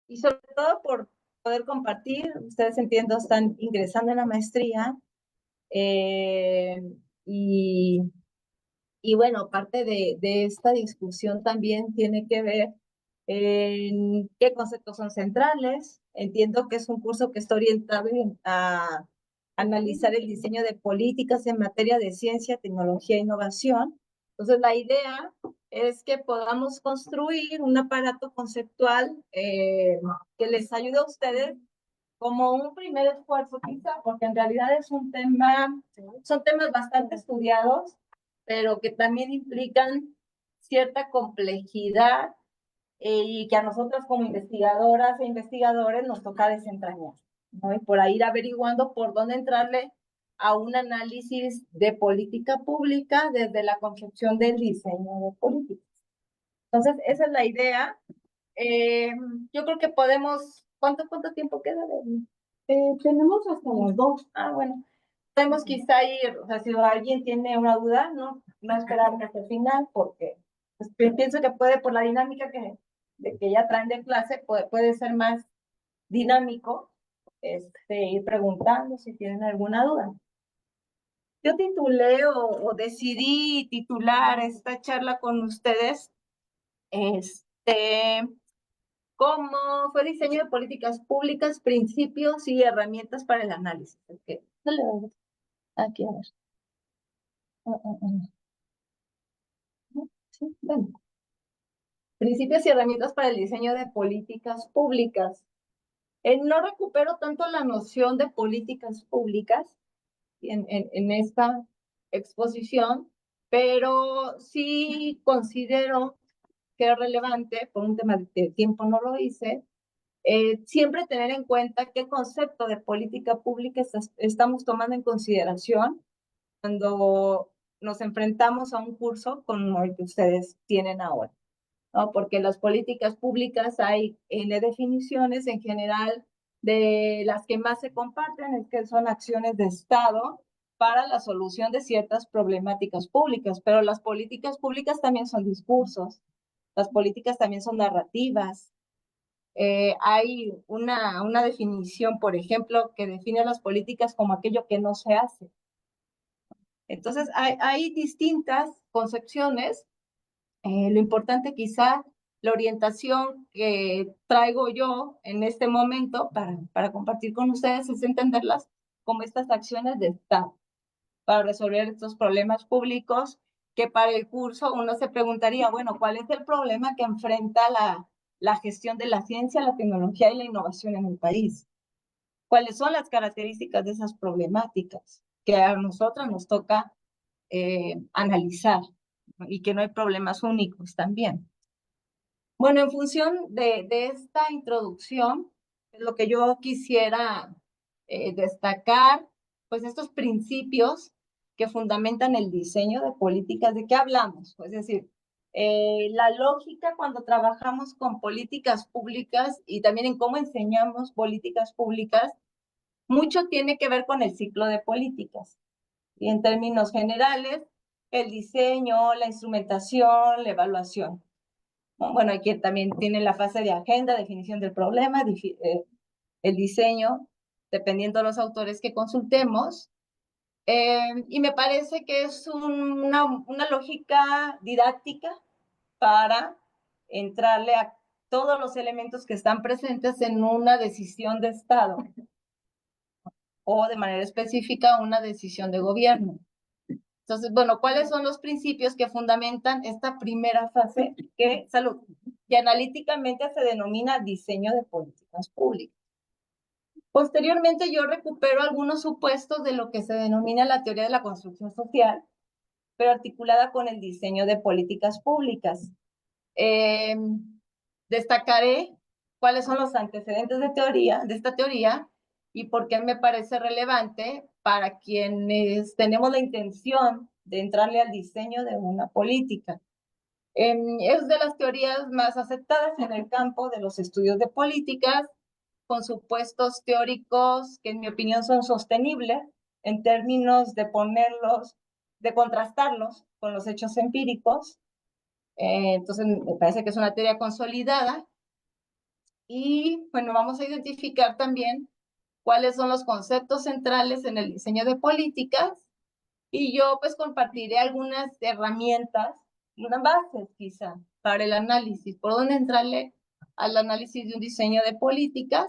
y sobre todo por poder compartir. Ustedes entiendo, están ingresando en la maestría eh, y, y bueno, parte de esta discusión también tiene que ver en qué conceptos son centrales. Entiendo que es un curso que está orientado a analizar el diseño de políticas en materia de ciencia, tecnología e innovación. Entonces, la idea es que podamos construir un aparato conceptual que les ayude a ustedes como un primer esfuerzo quizá, porque en realidad es un tema, son temas bastante estudiados, pero que también implican cierta complejidad y que a nosotras como investigadoras e investigadores nos toca desentrañar, ¿no? Y por ahí ir averiguando por dónde entrarle a un análisis de política pública desde la concepción del diseño de políticas. Entonces, esa es la idea. Eh, yo creo que podemos, ¿cuánto tiempo queda de? Tenemos hasta las 2. Ah, bueno, podemos quizá ir, o sea, si alguien tiene una duda, no esperar hasta el final, porque pues, pienso que puede, por la dinámica de que ya traen de clase, puede ser más dinámico ir preguntando si tienen alguna duda. Yo titulé o decidí titular esta charla con ustedes, cómo fue diseño de políticas públicas, principios y herramientas para el análisis. Okay. Aquí, a ver. Sí, bueno. Principios y herramientas para el diseño de políticas públicas. No recupero tanto la noción de políticas públicas en esta exposición, pero sí considero que es relevante, por un tema de tiempo no lo hice, siempre tener en cuenta qué concepto de política pública estamos tomando en consideración cuando nos enfrentamos a un curso como el que ustedes tienen ahora, ¿no? Porque las políticas públicas hay N definiciones en general, de las que más se comparten es que son acciones de Estado para la solución de ciertas problemáticas públicas, pero las políticas públicas también son discursos, las políticas también son narrativas. Hay una definición, por ejemplo, que define las políticas como aquello que no se hace. Entonces, hay distintas concepciones. Lo importante quizá, la orientación que traigo yo en este momento para compartir con ustedes es entenderlas como estas acciones de Estado para resolver estos problemas públicos que para el curso uno se preguntaría, bueno, ¿cuál es el problema que enfrenta la gestión de la ciencia, la tecnología y la innovación en el país? ¿Cuáles son las características de esas problemáticas que a nosotras nos toca analizar, y que no hay problemas únicos también? Bueno, en función de esta introducción, lo que yo quisiera destacar, pues estos principios que fundamentan el diseño de políticas. ¿De qué hablamos? Pues, es decir, la lógica cuando trabajamos con políticas públicas y también en cómo enseñamos políticas públicas, mucho tiene que ver con el ciclo de políticas. Y en términos generales, el diseño, la instrumentación, la evaluación. Bueno, aquí también tiene la fase de agenda, definición del problema, el diseño, dependiendo de los autores que consultemos. Y me parece que es una lógica didáctica para entrarle a todos los elementos que están presentes en una decisión de Estado o de manera específica una decisión de gobierno. Entonces, bueno, ¿cuáles son los principios que fundamentan esta primera fase que analíticamente se denomina diseño de políticas públicas? Posteriormente, yo recupero algunos supuestos de lo que se denomina la teoría de la construcción social, pero articulada con el diseño de políticas públicas. Eh, Destacaré cuáles son los antecedentes de esta teoría y por qué me parece relevante para quienes tenemos la intención de entrarle al diseño de una política. Es de las teorías más aceptadas en el campo de los estudios de políticas, con supuestos teóricos que en mi opinión son sostenibles en términos de ponerlos, de contrastarlos con los hechos empíricos. Entonces, me parece que es una teoría consolidada. Y bueno, vamos a identificar también cuáles son los conceptos centrales en el diseño de políticas y yo pues compartiré algunas herramientas y unas bases quizá para el análisis, por dónde entrarle al análisis de un diseño de políticas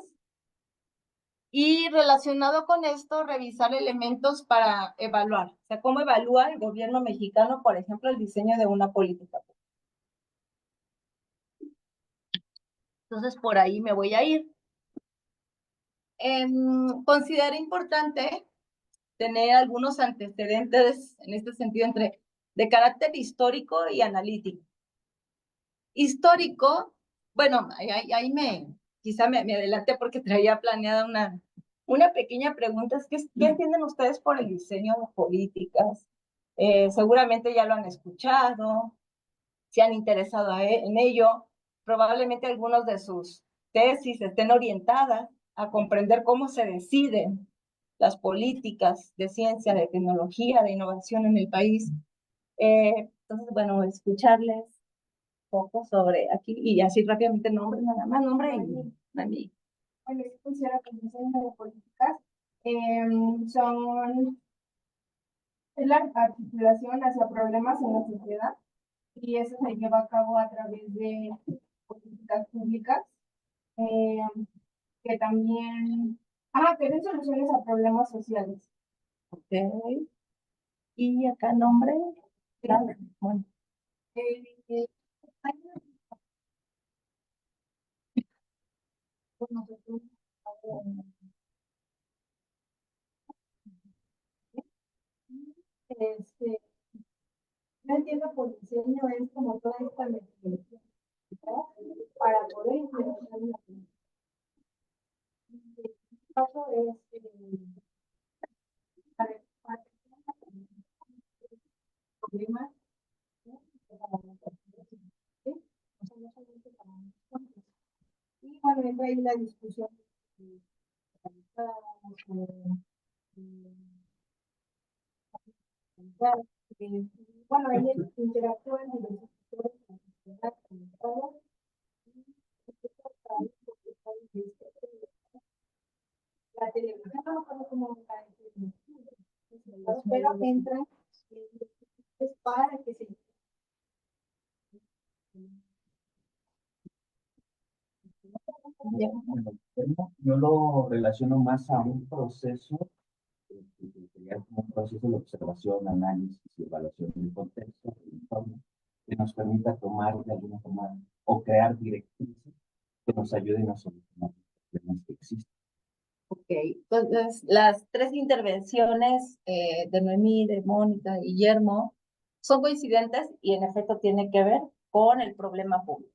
y relacionado con esto revisar elementos para evaluar, o sea, cómo evalúa el gobierno mexicano, por ejemplo, el diseño de una política. Entonces por ahí me voy a ir. Considero importante tener algunos antecedentes en este sentido entre de carácter histórico y analítico. Histórico, bueno, ahí quizá me adelanté porque traía planeada una pequeña pregunta, es que, ¿qué entienden ustedes por el diseño de políticas? Seguramente ya lo han escuchado, se han interesado en ello, probablemente algunos de sus tesis estén orientadas a comprender cómo se deciden las políticas de ciencia, de tecnología, de innovación en el país. Entonces, bueno, escucharles poco sobre aquí y así rápidamente nombre, nada más nombre y a mí. Bueno, yo considero que el diseño de políticas son es la articulación hacia problemas en la sociedad y eso se lleva a cabo a través de políticas públicas eh, que también que den soluciones a problemas sociales. Ok. Y acá nombre. Claro. Bueno. Eh, este, no entiendo por diseño es como toda esta metodología para poder implementar una política. El paso es para problemas, ¿no? ¿Sí? O sea, no solamente para nosotros. Y bueno, entra ahí la discusión de bueno, ahí interactúan diversos sectores de la sociedad, con todo, la televisión, no me acuerdo cómo está pero entran para que se Bueno, yo lo relaciono más a un proceso, que sería como un proceso de observación, análisis y evaluación del contexto, del entorno, que nos permita tomar de alguna forma o crear directrices que nos ayuden a solucionar los problemas que existen. Ok, entonces las tres intervenciones de Noemí, de Mónica y Guillermo son coincidentes y en efecto tienen que ver con el problema público.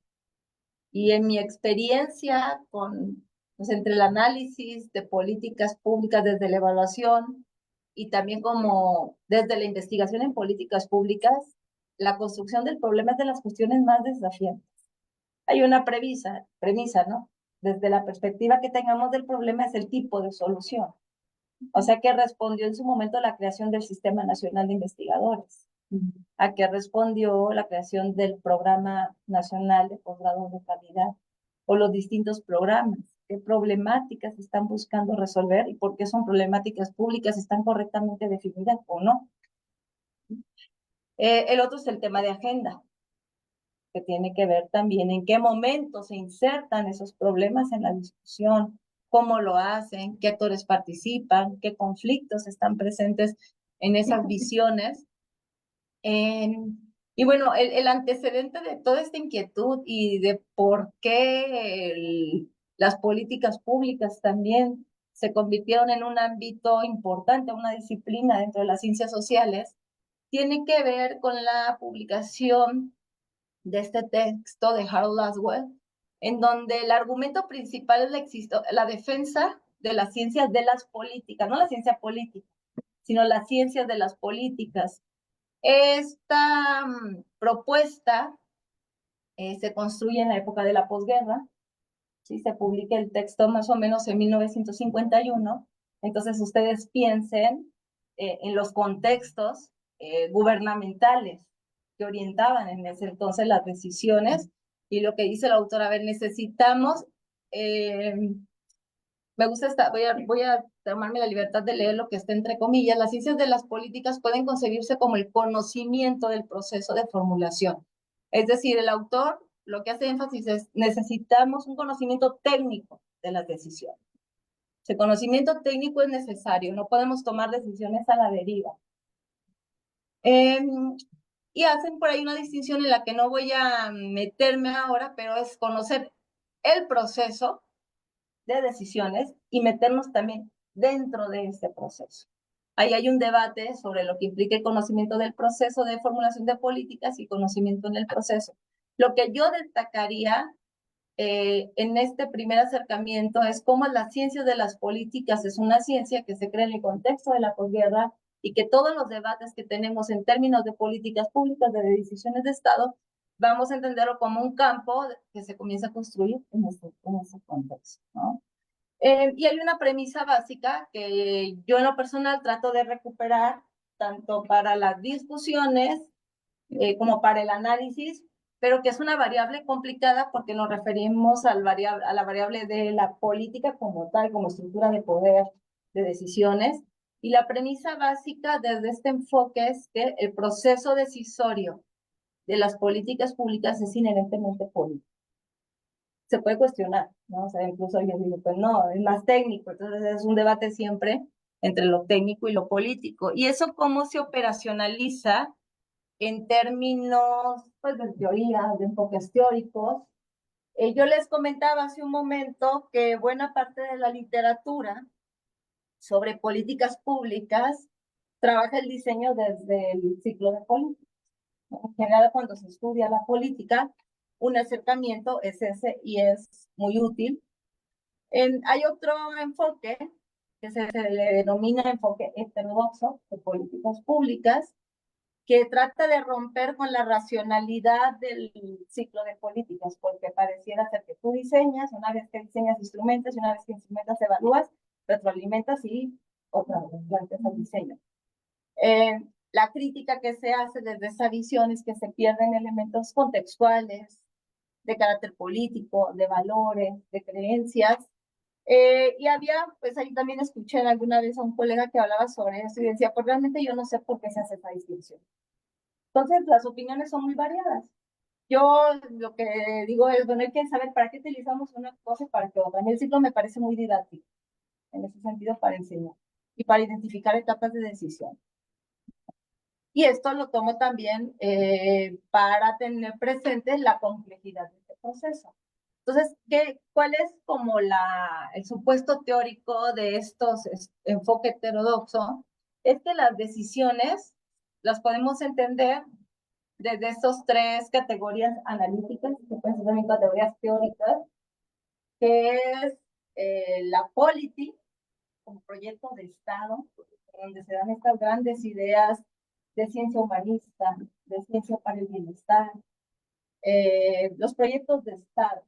Y en mi experiencia pues, entre el análisis de políticas públicas desde la evaluación y también como desde la investigación en políticas públicas, la construcción del problema es de las cuestiones más desafiantes. Hay una premisa, ¿no? Desde la perspectiva que tengamos del problema es el tipo de solución. O sea, que respondió en su momento la creación del Sistema Nacional de Investigadores, a que respondió la creación del Programa Nacional de Posgrado de Calidad o los distintos programas, qué problemáticas están buscando resolver y por qué son problemáticas públicas, están correctamente definidas o no. El otro es el tema de agenda, que tiene que ver también en qué momento se insertan esos problemas en la discusión, cómo lo hacen, qué actores participan, qué conflictos están presentes en esas visiones. Y bueno, el antecedente de toda esta inquietud y de por qué las políticas públicas también se convirtieron en un ámbito importante, una disciplina dentro de las ciencias sociales, tiene que ver con la publicación de este texto de Harold Laswell, en donde el argumento principal es la defensa de las ciencias de las políticas, no la ciencia política, sino las ciencias de las políticas. Esta propuesta se construye en la época de la posguerra, ¿sí? Se publica el texto más o menos en 1951, entonces ustedes piensen en los contextos gubernamentales que orientaban en ese entonces las decisiones y lo que dice la autora, a ver, necesitamos me gusta voy a tomarme la libertad de leer lo que está entre comillas. Las ciencias de las políticas pueden concebirse como el conocimiento del proceso de formulación. Es decir, el autor lo que hace énfasis es necesitamos un conocimiento técnico de las decisiones. Ese conocimiento técnico es necesario, no podemos tomar decisiones a la deriva. Y hacen por ahí una distinción en la que no voy a meterme ahora, pero es conocer el proceso de decisiones y meternos también dentro de este proceso. Ahí hay un debate sobre lo que implica el conocimiento del proceso de formulación de políticas y conocimiento en el proceso. Lo que yo destacaría en este primer acercamiento es cómo la ciencia de las políticas es una ciencia que se crea en el contexto de la posguerra y que todos los debates que tenemos en términos de políticas públicas, de decisiones de Estado, vamos a entenderlo como un campo que se comienza a construir en ese contexto, ¿no? Y hay una premisa básica que yo en lo personal trato de recuperar tanto para las discusiones como para el análisis, pero que es una variable complicada porque nos referimos a la variable de la política como tal, como estructura de poder, de decisiones. Y la premisa básica desde este enfoque es que el proceso decisorio de las políticas públicas es inherentemente político. Se puede cuestionar, ¿no? O sea, incluso yo digo, pues no, es más técnico, entonces es un debate siempre entre lo técnico y lo político. ¿Y eso cómo se operacionaliza en términos, pues, de teoría, de enfoques teóricos? Yo les comentaba hace un momento que buena parte de la literatura sobre políticas públicas trabaja el diseño desde el ciclo de política. En general, cuando se estudia la política, un acercamiento es ese y es muy útil. Hay otro enfoque que se le denomina enfoque heterodoxo de políticas públicas, que trata de romper con la racionalidad del ciclo de políticas, porque pareciera ser que tú diseñas, una vez que diseñas instrumentos, y una vez que instrumentas evalúas, retroalimentas y otra vez planteas el diseño. La crítica que se hace desde esa visión es que se pierden elementos contextuales, de carácter político, de valores, de creencias. Y había, pues ahí también escuché alguna vez a un colega que hablaba sobre eso y decía, pues realmente yo no sé por qué se hace esa distinción. Entonces, las opiniones son muy variadas. Yo lo que digo es, bueno, hay que saber para qué utilizamos una cosa y para qué otra. A mí el ciclo me parece muy didáctico, en ese sentido, para enseñar y para identificar etapas de decisión. Y esto lo tomo también para tener presente la complejidad de este proceso. Entonces, ¿cuál es como el supuesto teórico de estos enfoque heterodoxo? Es que las decisiones las podemos entender desde estas tres categorías analíticas, que pueden ser también categorías teóricas, que es la polity, como proyecto de Estado, donde se dan estas grandes ideas de ciencia humanista, de ciencia para el bienestar, los proyectos de Estado,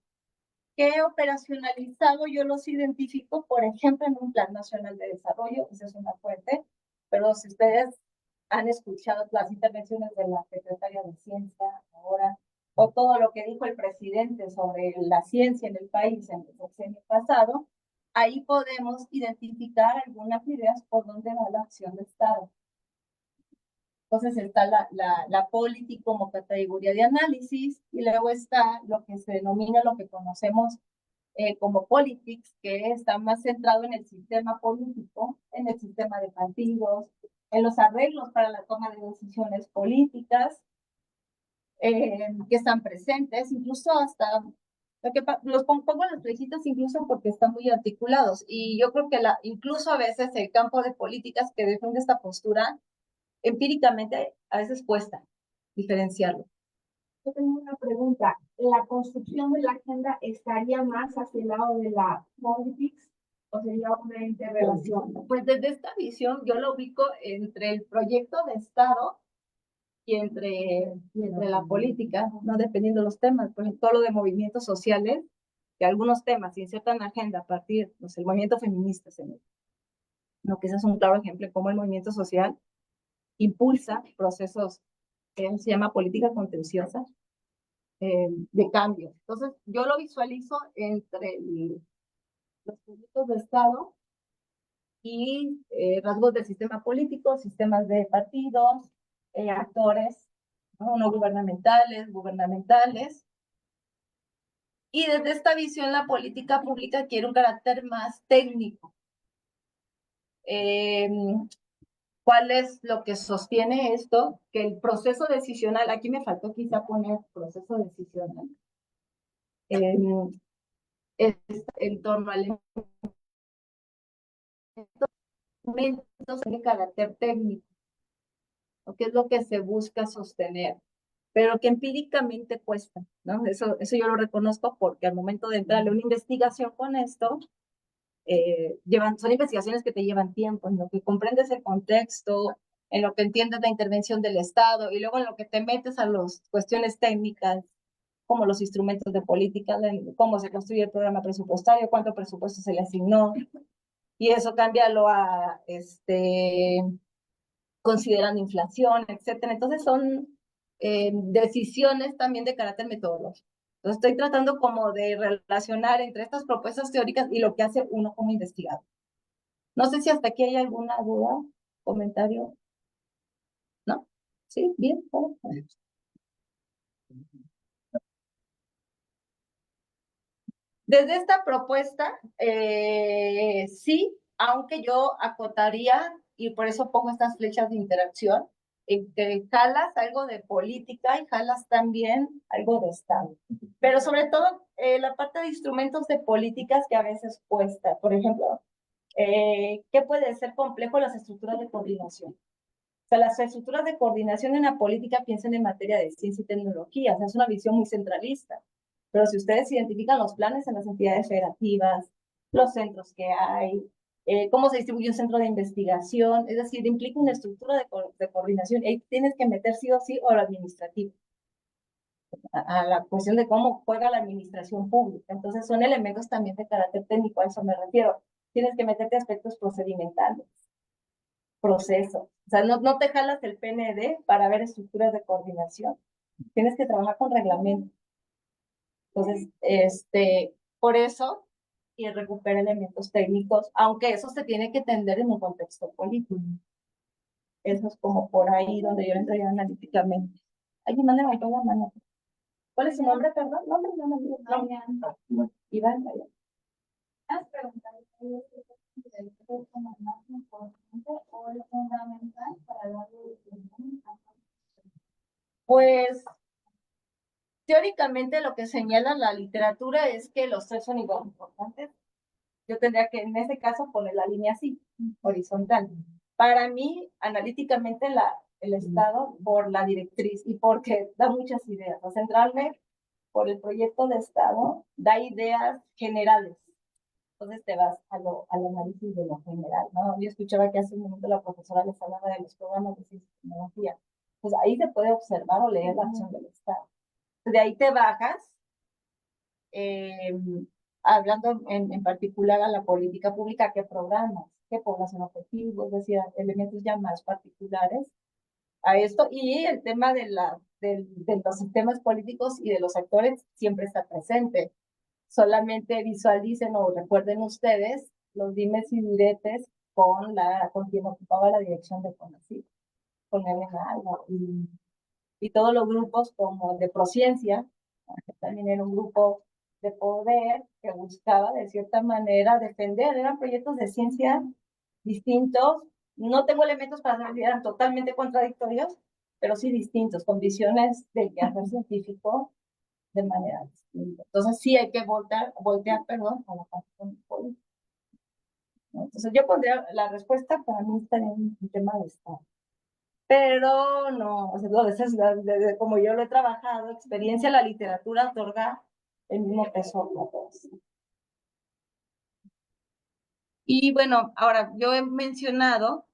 que operacionalizado yo los identifico, por ejemplo, en un Plan Nacional de Desarrollo, esa es una fuente, pero si ustedes han escuchado las intervenciones de la secretaria de Ciencia ahora, o todo lo que dijo el presidente sobre la ciencia en el país en el sexenio pasado, ahí podemos identificar algunas ideas por donde va la acción de Estado. Entonces está la política como categoría de análisis y luego está lo que se denomina, lo que conocemos como politics, que está más centrado en el sistema político, en el sistema de partidos, en los arreglos para la toma de decisiones políticas que están presentes, incluso hasta los pongo las flechitas incluso porque están muy articulados y yo creo que incluso a veces el campo de políticas que defiende esta postura empíricamente a veces cuesta diferenciarlo. Yo tengo una pregunta. ¿La construcción de la agenda estaría más hacia el lado de la politics o sería una interrelación? Pues desde esta visión yo lo ubico entre el proyecto de Estado y entre la política, no dependiendo de los temas, por ejemplo, todo lo de movimientos sociales, que algunos temas se insertan en la agenda a partir, no sé, el movimiento feminista, no, que ese es un claro ejemplo de cómo el movimiento social impulsa procesos que se llama política contenciosa, de cambio. Entonces, yo lo visualizo entre los proyectos de Estado y rasgos del sistema político, sistemas de partidos, actores, ¿no? Gubernamentales, gubernamentales. Y desde esta visión, la política pública quiere un carácter más técnico. ¿Cuál es lo que sostiene esto? Que el proceso decisional, aquí me faltó quizá poner proceso decisional, es en torno al elementos de carácter técnico, ¿no? Que es lo que se busca sostener, pero que empíricamente cuesta, ¿no? Eso yo lo reconozco porque al momento de entrarle una investigación con esto, son investigaciones que te llevan tiempo, en lo que comprendes el contexto, en lo que entiendes la intervención del Estado y luego en lo que te metes a las cuestiones técnicas, como los instrumentos de política, cómo se construye el programa presupuestario, cuánto presupuesto se le asignó, y eso cámbialo a considerando inflación, etcétera. Entonces son decisiones también de carácter metodológico. Entonces estoy tratando como de relacionar entre estas propuestas teóricas y lo que hace uno como investigador. No sé si hasta aquí hay alguna duda, comentario. ¿No? Sí, bien. Desde esta propuesta, sí, aunque yo acotaría, y por eso pongo estas flechas de interacción, en que jalas algo de política y jalas también algo de Estado. Pero sobre todo la parte de instrumentos de políticas que a veces cuesta. Por ejemplo, ¿qué puede ser complejo? Las estructuras de coordinación. O sea, las estructuras de coordinación en la política piensan en materia de ciencia y tecnología. O sea, es una visión muy centralista. Pero si ustedes identifican los planes en las entidades federativas, los centros que hay, cómo se distribuye un centro de investigación, es decir, implica una estructura de coordinación. Ahí tienes que meter sí o sí o lo administrativo, a la cuestión de cómo juega la administración pública. Entonces, son elementos también de carácter técnico, a eso me refiero. Tienes que meterte aspectos procedimentales, procesos. O sea, no te jalas el PND para ver estructuras de coordinación. Tienes que trabajar con reglamentos. Entonces, por eso, y recupera elementos técnicos, aunque eso se tiene que entender en un contexto político. Eso es como por ahí donde yo entraría analíticamente. ¿Alguien más levantó la mano? ¿Cuál es su nombre, perdón? ¿Nombre? No, Iván, vaya. ¿Has preguntado si es como más importante o es fundamental para darle difusión? Pues teóricamente lo que señala la literatura es que los tres son igual importantes. Yo tendría que en ese caso poner la línea así, horizontal. Para mí, analíticamente, el Estado por la directriz y porque da muchas ideas. O centrarme por el proyecto de Estado da ideas generales. Entonces te vas al análisis de lo general, ¿no? Yo escuchaba que hace un momento la profesora les hablaba de los programas de ciencia y tecnología. Pues ahí se puede observar o leer la acción del Estado. De ahí te bajas, eh, hablando en particular a la política pública, qué programas, qué población objetivo, es decir, elementos ya más particulares a esto. Y el tema de los sistemas políticos y de los actores siempre está presente. Solamente visualicen o recuerden ustedes los dimes y diretes con quien ocupaba la dirección de CONACYT, con Elena Alba, y todos los grupos como el de Prociencia, que también era un grupo de poder que buscaba de cierta manera defender, eran proyectos de ciencia distintos, no tengo elementos para saber si eran totalmente contradictorios, pero sí distintos, con visiones del quehacer científico de manera distinta. Entonces sí hay que voltear, perdón, a la parte política. Entonces yo pondría la respuesta para mí está en un tema de Estado. Pero no, o sea, como yo lo he trabajado, experiencia, la literatura otorga el mismo peso a todos. Y bueno, ahora yo he mencionado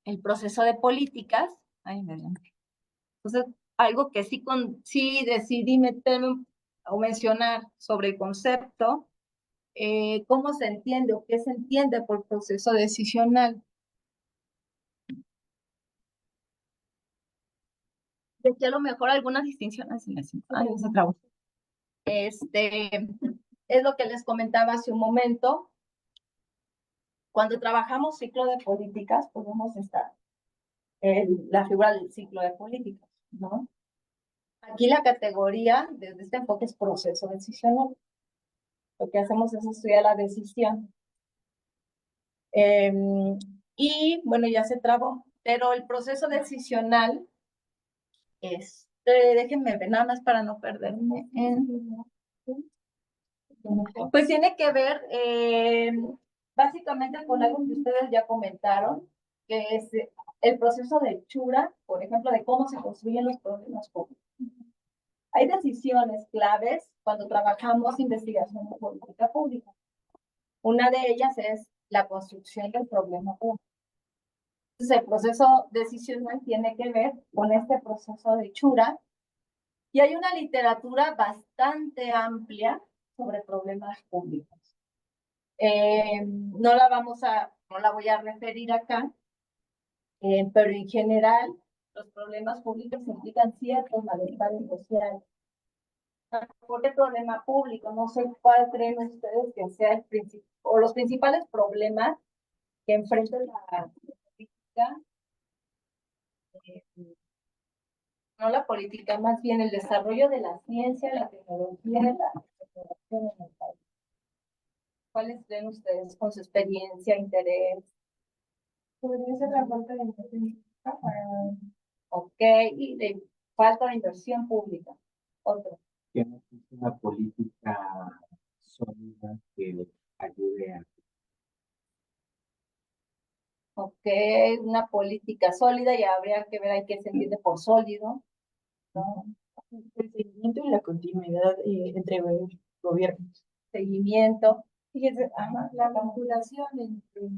el proceso de políticas. Ay, entonces, algo que sí decidí meterme o mencionar sobre el concepto, cómo se entiende o qué se entiende por proceso decisional. de aquí a lo mejor algunas distinciones en ese trabajo. Es lo que les comentaba hace un momento. Cuando trabajamos ciclo de políticas, podemos estar en la figura del ciclo de políticas, ¿no? Aquí la categoría desde este enfoque es proceso decisional. Lo que hacemos es estudiar la decisión. Y bueno, ya se trabó, pero el proceso decisional, déjenme ver nada más para no perderme pues tiene que ver básicamente con algo que ustedes ya comentaron, que es el proceso de hechura, por ejemplo, de cómo se construyen los problemas públicos. Hay decisiones claves cuando trabajamos investigación en política pública. Una de ellas es la construcción del problema público. Entonces, el proceso decisional tiene que ver con este proceso de hechura, y hay una literatura bastante amplia sobre problemas públicos. No la voy a referir acá, pero en general los problemas públicos implican ciertos malestares sociales. ¿Por qué problema público? No sé cuál creen ustedes que sea el principal o los principales problemas que enfrenta la política, no la política, más bien el desarrollo de la ciencia, la tecnología y la innovación en el país. ¿Cuáles creen ustedes con su experiencia, interés? Podría ser la falta de inversión para Ok, y de falta de inversión pública. Otro. Que no existe una política sólida que ayude a Ok, una política sólida, y habría que ver ahí qué se entiende por sólido, ¿no? El seguimiento y la continuidad entre gobiernos. Seguimiento. Fíjense, la vinculación entre.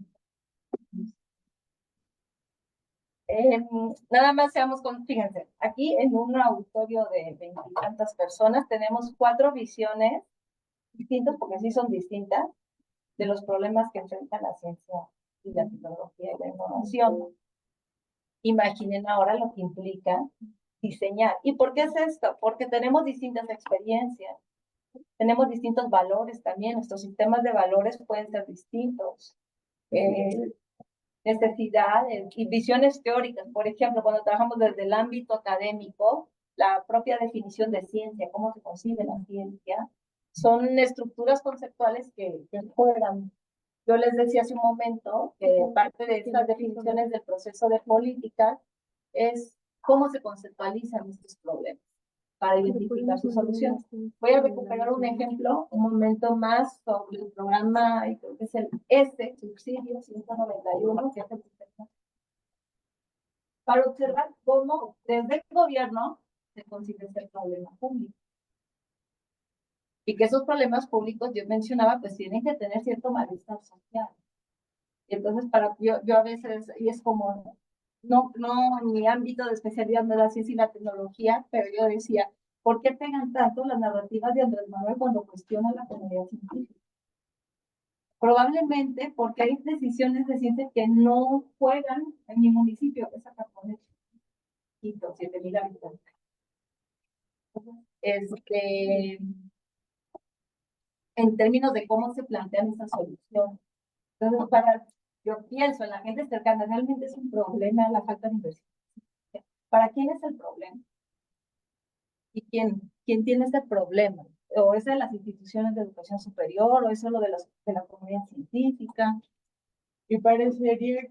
Nada más fíjense, aquí en un auditorio de 20 y tantas personas tenemos 4 visiones distintas, porque sí son distintas, de los problemas que enfrenta la ciencia y la tecnología y la innovación. Imaginen ahora lo que implica diseñar. ¿Y por qué es esto? Porque tenemos distintas experiencias, tenemos distintos valores también, nuestros sistemas de valores pueden ser distintos. Necesidades y visiones teóricas. Por ejemplo, cuando trabajamos desde el ámbito académico, la propia definición de ciencia, cómo se concibe la ciencia, son estructuras conceptuales que juegan. Yo les decía hace un momento que parte de estas definiciones del proceso de política es cómo se conceptualizan estos problemas para identificar sus soluciones. Voy a recuperar un ejemplo, un momento más, sobre el programa, y creo que es el subsidio 191, que es el sistema, para observar cómo desde el gobierno se consigue ese problema público. Y que esos problemas públicos, yo mencionaba, pues tienen que tener cierto malestar social. Y entonces, yo a veces, y es como, no en mi ámbito de especialidad no es la ciencia y la tecnología, pero yo decía, ¿por qué pegan tanto las narrativas de Andrés Manuel cuando cuestiona la comunidad científica? Probablemente porque hay decisiones de ciencia que no juegan en mi municipio, que es Acapones, Quito, 7,000 habitantes. En términos de cómo se plantean esas soluciones. Entonces, yo pienso en la gente cercana, realmente es un problema la falta de inversión. ¿Para quién es el problema? ¿Y quién tiene este problema? ¿O es de las instituciones de educación superior? ¿O es solo de la comunidad científica? Y parecería,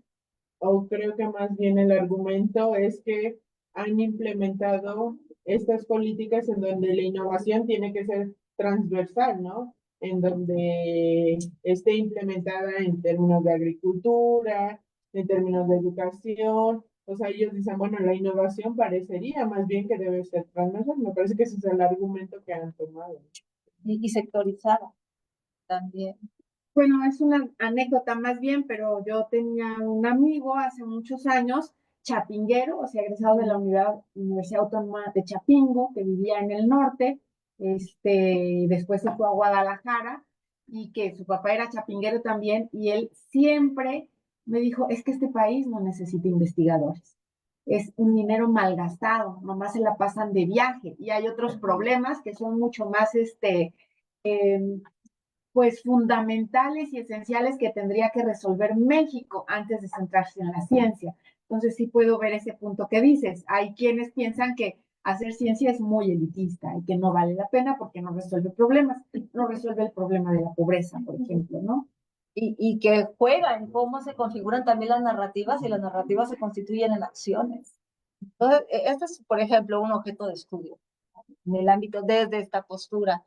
o creo que más bien el argumento es que han implementado estas políticas en donde la innovación tiene que ser transversal, ¿no? En donde esté implementada en términos de agricultura, en términos de educación. O sea, ellos dicen, bueno, la innovación parecería más bien que debe ser transversal. Me parece que ese es el argumento que han tomado. Y sectorizada también. Bueno, es una anécdota más bien, pero yo tenía un amigo hace muchos años, chapinguero, o sea, egresado de la Universidad Autónoma de Chapingo, que vivía en el norte, y después se fue a Guadalajara, y que su papá era chapinguero también, y él siempre me dijo, es que este país no necesita investigadores. es un dinero malgastado, nomás se la pasan de viaje. Y hay otros problemas que son mucho más, pues fundamentales y esenciales que tendría que resolver México antes de centrarse en la ciencia. Entonces sí puedo ver ese punto que dices. Hay quienes piensan que hacer ciencia es muy elitista y que no vale la pena porque no resuelve problemas, no resuelve el problema de la pobreza, por ejemplo, ¿no? Y que juega en cómo se configuran también las narrativas y las narrativas se constituyen en acciones. Entonces, este es, por ejemplo, un objeto de estudio en el ámbito desde esta postura.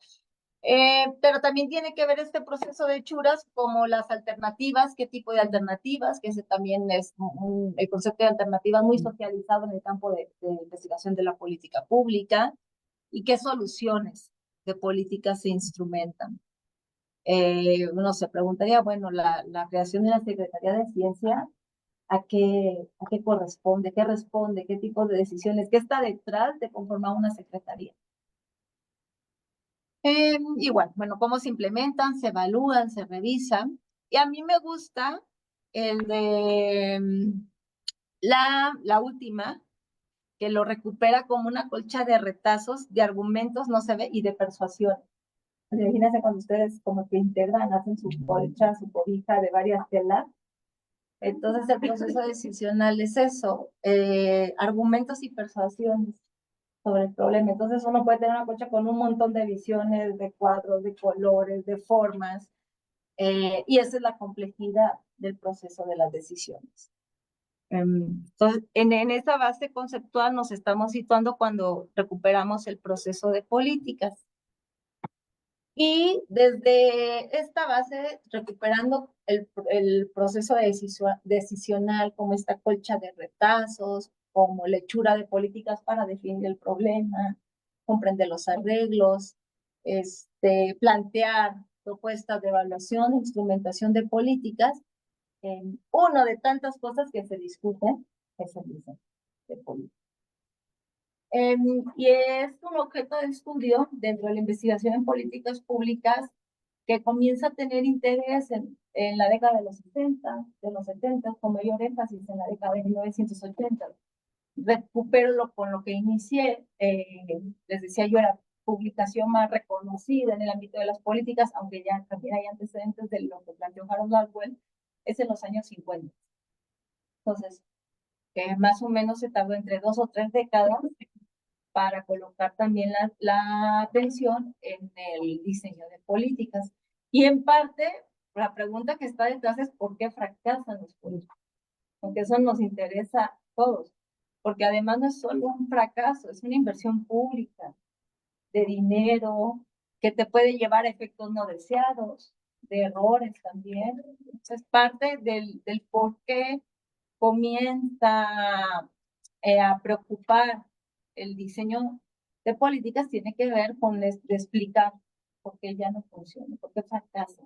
Pero también tiene que ver este proceso de hechuras como las alternativas, qué tipo de alternativas, que ese también es el concepto de alternativa muy socializado en el campo de investigación de la política pública y qué soluciones de política se instrumentan. Uno se preguntaría, bueno, la creación de la Secretaría de Ciencia, ¿a qué corresponde? ¿Qué responde? ¿Qué tipo de decisiones? ¿Qué está detrás de conformar una secretaría? Igual, bueno, cómo se implementan, se evalúan, se revisan. Y a mí me gusta el de la última, que lo recupera como una colcha de retazos, de argumentos, no se ve, y de persuasión. Imagínense cuando ustedes como que integran, hacen su colcha, su cobija de varias telas. Entonces el proceso decisional es eso, argumentos y persuasiones sobre el problema. Entonces uno puede tener una colcha con un montón de visiones, de cuadros, de colores, de formas, y esa es la complejidad del proceso de las decisiones. Entonces, en esa base conceptual nos estamos situando cuando recuperamos el proceso de políticas. Y desde esta base, recuperando el proceso decisional como esta colcha de retazos, como lechura de políticas para definir el problema, comprender los arreglos, plantear propuestas de evaluación e instrumentación de políticas, uno de tantas cosas que se discuten es el diseño de políticas. Y es un objeto de estudio dentro de la investigación en políticas públicas que comienza a tener interés en la década de los 60, de los 70, con mayor énfasis en la década de 1980. Recupero con lo que inicié, les decía yo, era publicación más reconocida en el ámbito de las políticas, aunque ya también hay antecedentes de lo que planteó Harold Lardwell, es en los años 50. Entonces, más o menos se tardó entre 2 o 3 décadas para colocar también la atención en el diseño de políticas. Y en parte, la pregunta que está detrás es ¿por qué fracasan los políticos? Porque eso nos interesa a todos, porque además no es solo un fracaso, es una inversión pública de dinero que te puede llevar a efectos no deseados, de errores también. Es parte del por qué comienza a preocupar el diseño de políticas, tiene que ver con de explicar por qué ya no funciona, por qué fracasa.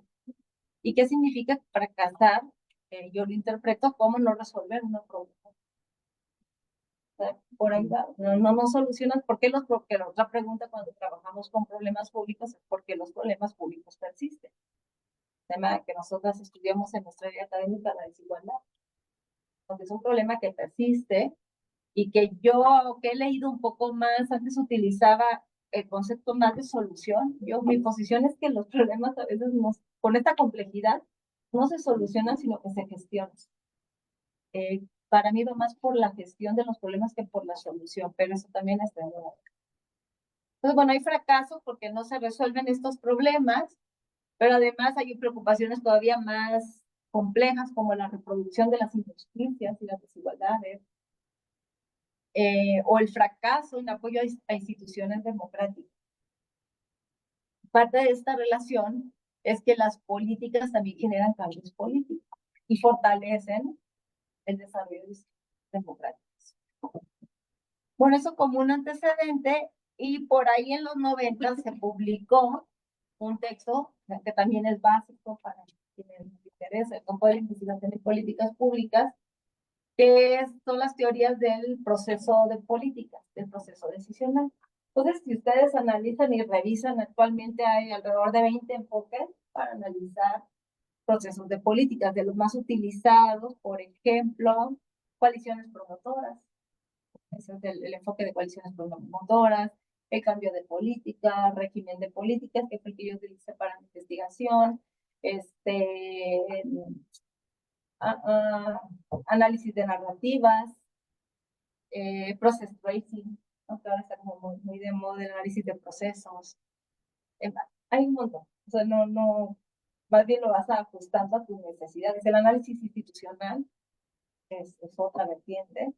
¿Y qué significa fracasar? Yo lo interpreto como no resolver un problema. O sea, por ahí va. No solucionas. Porque la otra pregunta cuando trabajamos con problemas públicos es por qué los problemas públicos persisten. El tema que nosotras estudiamos en nuestra área académica, la desigualdad. Entonces es un problema que persiste y que yo, que he leído un poco más, antes utilizaba el concepto más de solución. Mi posición es que los problemas a veces con esta complejidad no se solucionan, sino que se gestionan. Para mí va más por la gestión de los problemas que por la solución, pero eso también está en duda. Entonces, bueno, hay fracasos porque no se resuelven estos problemas, pero además hay preocupaciones todavía más complejas como la reproducción de las injusticias y las desigualdades, o el fracaso en apoyo a instituciones democráticas. Parte de esta relación es que las políticas también generan cambios políticos y fortalecen el desarrollo democrático. Bueno, eso como un antecedente, y por ahí en los 90 se publicó un texto que también es básico para quienes les interesa el campo de la investigación de políticas públicas, que son las teorías del proceso de políticas, del proceso decisional. Entonces, si ustedes analizan y revisan, actualmente hay alrededor de 20 enfoques para analizar procesos de políticas, de los más utilizados, por ejemplo, coaliciones promotoras, Ese es el enfoque de coaliciones promotoras, el cambio de política, régimen de políticas, que fue el que yo utilicé para mi investigación, análisis de narrativas, process tracing, ¿no? Que ahora está como muy de moda el análisis de procesos. Hay un montón. O sea, no, más bien lo vas ajustando a tus necesidades. El análisis institucional es otra vertiente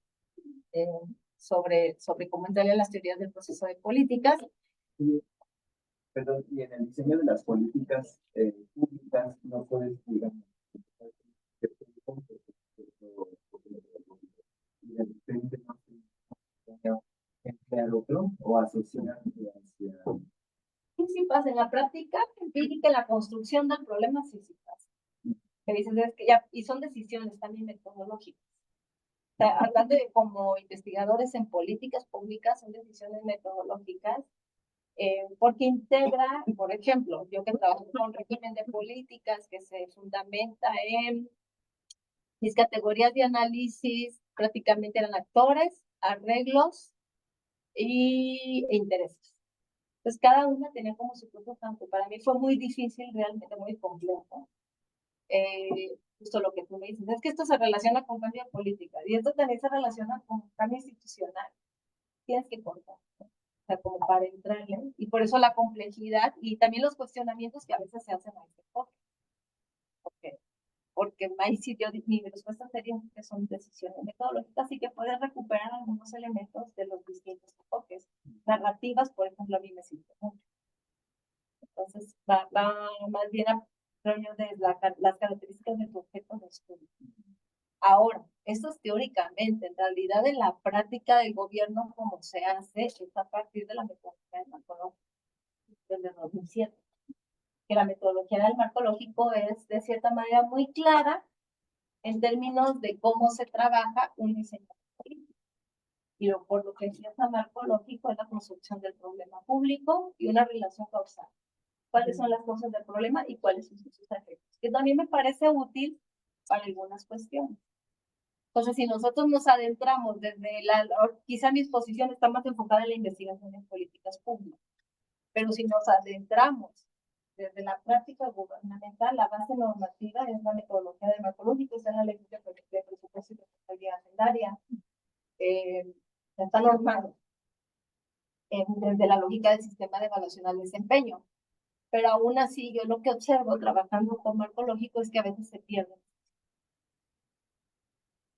sobre cómo entrarle a las teorías del proceso de políticas. Perdón, y en el diseño de las políticas públicas no puedes, digamos, y de repente no sé, emplear otro o asociar hacia... Sí pasa, en la práctica empírica, en la construcción del problema, sí pasa. Que dices, es que ya, y son decisiones también metodológicas. O sea, hablando de como investigadores en políticas públicas, son decisiones metodológicas, porque integra, por ejemplo, yo que trabajo con régimen de políticas que se fundamenta en mis categorías de análisis, prácticamente eran actores, arreglos e intereses. Entonces, cada una tenía como su propio campo. Para mí fue muy difícil, realmente muy complejo. Justo lo que tú me dices, es que esto se relaciona con cambio de política y esto también se relaciona con cambio institucional. Tienes que cortar, ¿no? O sea, como para entrarle. Y por eso la complejidad y también los cuestionamientos que a veces se hacen a este enfoque. Porque ahí sí yo, mi respuesta sería que son decisiones metodológicas y que puedes recuperar algunos elementos de los distintos enfoques. Narrativas, por ejemplo, a mí me sirve mucho. Entonces, va más bien a rollo de las características de tu objeto de estudio. Ahora, esto es teóricamente, en realidad en la práctica del gobierno, como se hace, es a partir de la metodología del marco lógico, desde 2007. Que la metodología del marco lógico es, de cierta manera, muy clara en términos de cómo se trabaja un diseño político. Y por lo que empieza marco lógico es la construcción del problema público y una relación causal. ¿Cuáles son las causas del problema y cuáles son sus efectos? Que también me parece útil para algunas cuestiones. Entonces, si nosotros nos adentramos desde quizá mi exposición está más enfocada en la investigación en políticas públicas, pero si nos adentramos desde la práctica gubernamental, la base normativa es la metodología del marco lógico, está en la ley de presupuesto y responsabilidad hacendaria, está normado desde la lógica del sistema de evaluación al desempeño. Pero aún así, yo lo que observo trabajando con marco lógico es que a veces se pierden.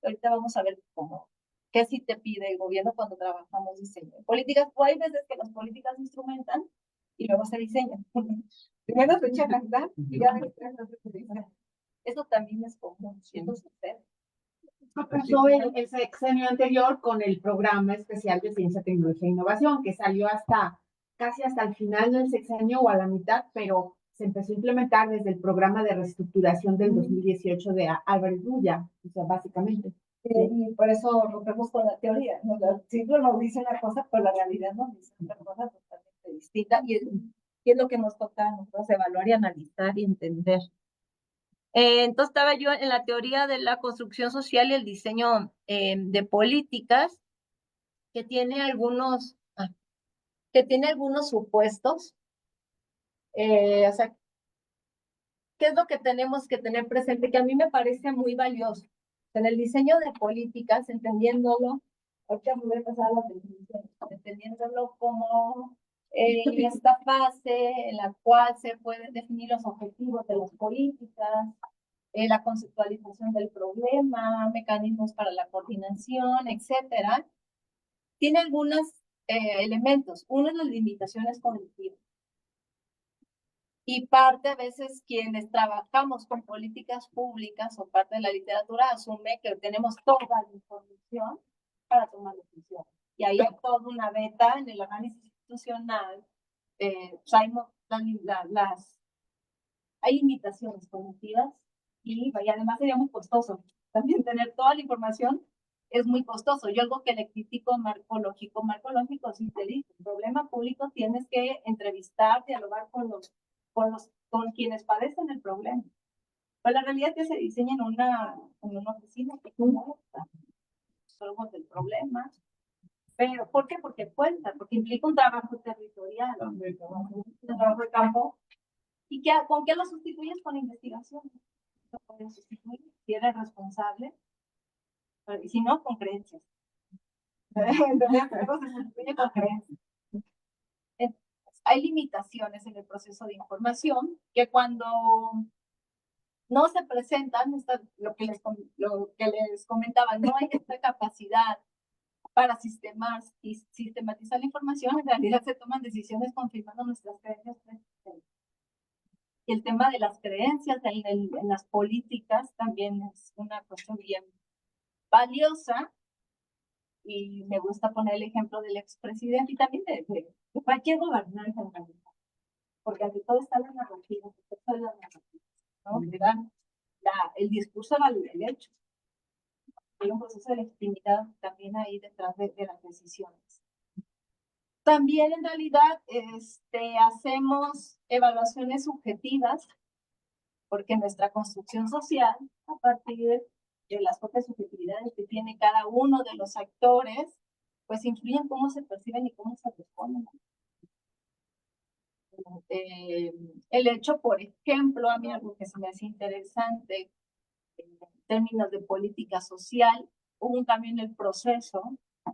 Ahorita vamos a ver qué sí te pide el gobierno cuando trabajamos diseño. Políticas, o hay veces que las políticas se instrumentan y luego se diseñan. Primero se echa a cantar y ya después se diseñan. Eso también es común, siendo sucede. Pasó el sexenio anterior con el programa especial de ciencia, tecnología e innovación, que salió casi hasta el final del sexenio o a la mitad, pero se empezó a implementar desde el programa de reestructuración del 2018 de Álvarez Bulla, o sea, básicamente. Y por eso rompemos con la teoría, ¿no? Siempre nos dice una cosa, pero la realidad nos dice otra cosa totalmente distinta, y es lo que nos toca a nosotros evaluar y analizar y entender. Entonces estaba yo en la teoría de la construcción social y el diseño de políticas que tiene algunos supuestos. O sea, ¿qué es lo que tenemos que tener presente? Que a mí me parece muy valioso. En el diseño de políticas, entendiéndolo, ahorita me voy a pasar a la definición, entendiéndolo como esta fase en la cual se pueden definir los objetivos de las políticas, la conceptualización del problema, mecanismos para la coordinación, etcétera, tiene algunos elementos. Uno es las limitaciones cognitivas. Y parte a veces quienes trabajamos con políticas públicas o parte de la literatura asume que tenemos toda la información para tomar decisiones. Y ahí hay toda una beta en el análisis institucional. Hay limitaciones cognitivas y además sería muy costoso. También tener toda la información es muy costoso. Yo algo que le critico a marco lógico sí te digo, el problema público tienes que entrevistar, dialogar con quienes padecen el problema. Pues la realidad es que se diseña en una oficina que somos del problema, Pero, ¿por qué? Porque cuenta, porque implica un trabajo territorial, un trabajo de campo. ¿Y con qué lo sustituyes? Con investigación. Lo puedes sustituir si eres responsable, y si no, con creencias. Entonces, luego se sustituye con creencias. Hay limitaciones en el proceso de información que cuando no se presentan, lo que les comentaba, no hay esta capacidad para sistematizar la información, en realidad se toman decisiones confirmando nuestras creencias. Y el tema de las creencias en las políticas también es una cuestión bien valiosa, y me gusta poner el ejemplo del expresidente y también de cualquier gobernante en realidad, porque ante todo está la narrativa, ¿no? El discurso vale el hecho. Hay un proceso de legitimidad también ahí detrás de las decisiones. También en realidad hacemos evaluaciones subjetivas, porque nuestra construcción social, a partir de las propias subjetividades que tiene cada uno de los actores, pues influyen cómo se perciben y cómo se responden. El hecho, por ejemplo, a mí algo que se me hace interesante en términos de política social, hubo un cambio en el proceso,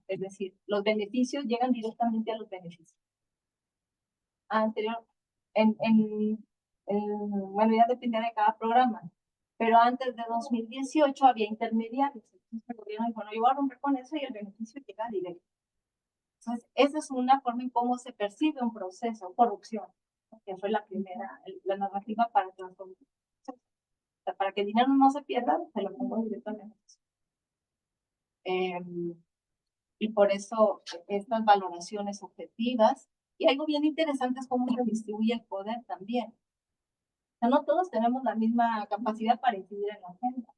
es decir, los beneficios llegan directamente a los beneficios. Anterior, bueno, ya dependía de cada programa, pero antes de 2018 había intermediarios. Entonces el gobierno dijo, no, yo voy a romper con eso y el beneficio llega directo. Entonces, esa es una forma en cómo se percibe un proceso, corrupción, que fue la primera, la narrativa para transformar. O sea, para que el dinero no se pierda, se lo pongo directamente. Y por eso estas valoraciones objetivas, y algo bien interesante es cómo se distribuye el poder también. O sea, no todos tenemos la misma capacidad para incidir en la agenda.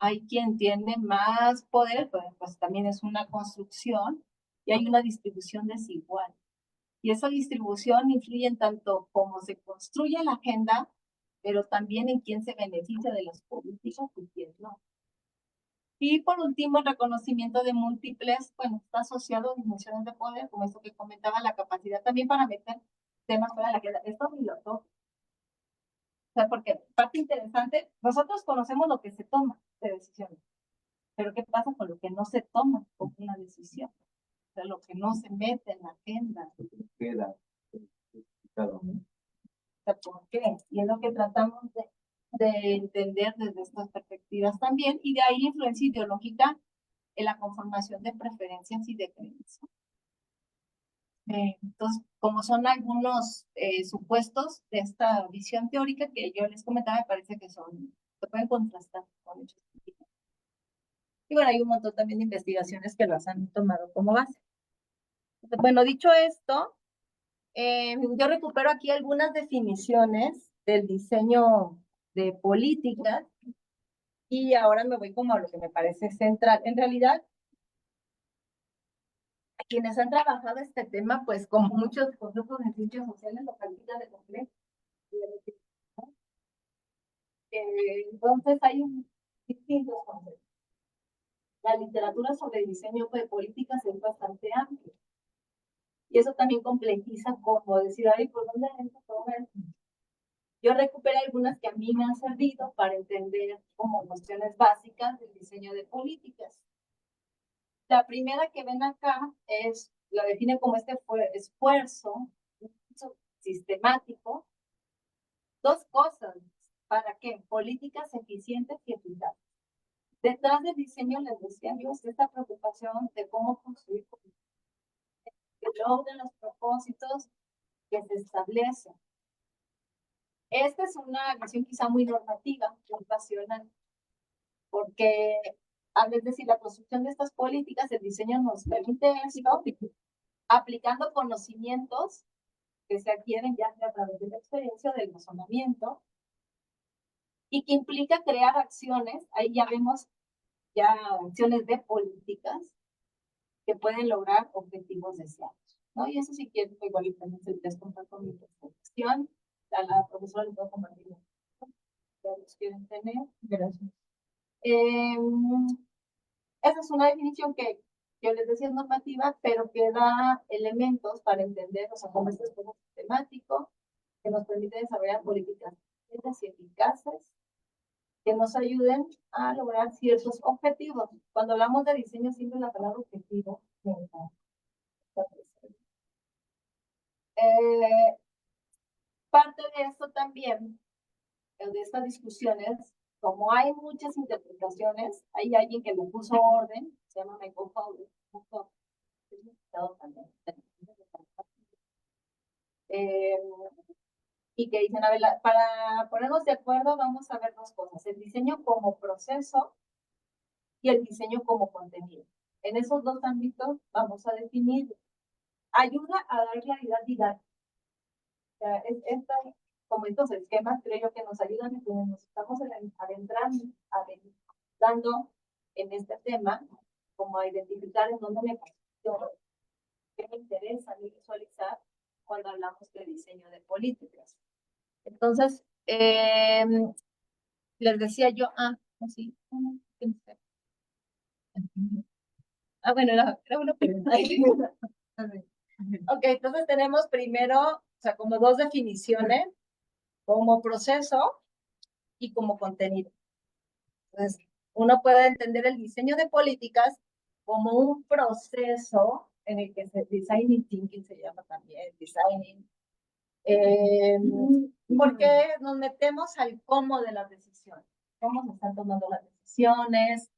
Hay quien tiene más poder, pues también es una construcción, y hay una distribución desigual. Y esa distribución influye en tanto cómo se construye la agenda, pero también en quién se beneficia de las políticas y quién no. Y por último, el reconocimiento de múltiples, bueno, está asociado a dimensiones de poder, como esto que comentaba, la capacidad también para meter temas fuera de la agenda. Esto ni lo toco. O sea, porque parte interesante, nosotros conocemos lo que se toma de decisiones, pero ¿qué pasa con lo que no se toma como una decisión? O sea, lo que no se mete en la agenda. Queda explicado, ¿no? O sea, ¿por qué? Y es lo que tratamos de entender desde estas perspectivas también, y de ahí la influencia ideológica en la conformación de preferencias y de creencias. Entonces, como son algunos supuestos de esta visión teórica que yo les comentaba, me parece que se pueden contrastar con hechos. Y bueno, hay un montón también de investigaciones que las han tomado como base. Bueno, dicho esto, yo recupero aquí algunas definiciones del diseño de políticas y ahora me voy como a lo que me parece central. En realidad, quienes han trabajado este tema, pues como muchos conceptos en ciencias sociales, lo califican de complejo. Entonces hay distintos conceptos. La literatura sobre diseño de políticas es bastante amplia. Y eso también complejiza como decir, ay, ¿por dónde entra todo esto? Yo recuperé algunas que a mí me han servido para entender como cuestiones básicas del diseño de políticas. La primera que ven acá la define como este esfuerzo sistemático. Dos cosas. ¿Para qué? Políticas eficientes y eficaces. Detrás del diseño, les decía yo, esta preocupación de cómo construir políticas que logren los propósitos que se establecen. Esta es una visión quizá muy normativa, muy pasional, porque al decir la construcción de estas políticas, el diseño nos permite esto, aplicando conocimientos que se adquieren ya a través de la experiencia del razonamiento, y que implica crear acciones, ahí ya vemos ya acciones de políticas que pueden lograr objetivos deseados, ¿no? Y eso si quieren, igual y también se les comparto mi presentación, a la profesora les puedo compartir, si los quieren tener. Gracias. Esa es una definición que yo les decía es normativa, pero que da elementos para entender, o sea, como este estudio sistemático, que nos permite desarrollar políticas y eficaces, que nos ayuden a lograr ciertos objetivos. Cuando hablamos de diseño, siempre la palabra objetivo está presente. Parte de esto también, de estas discusiones, como hay muchas interpretaciones, hay alguien que le puso orden, se llama Michael Fowler, también. Y que dicen, a ver, para ponernos de acuerdo vamos a ver dos cosas, el diseño como proceso y el diseño como contenido. En esos dos ámbitos vamos a definir, ayuda a dar claridad didáctica. O sea, como estos esquemas, creo yo que nos ayudan y nos estamos adentrando en este tema, como a identificar en dónde me posiciono, qué me interesa visualizar cuando hablamos de diseño de políticas. Entonces, les decía yo, sí, bueno, era una pregunta. Ok, entonces tenemos primero, o sea, como dos definiciones, como proceso y como contenido. Entonces, uno puede entender el diseño de políticas como un proceso en el que designing thinking se llama también, designing, porque nos metemos al cómo de las decisiones, cómo se están tomando las decisiones,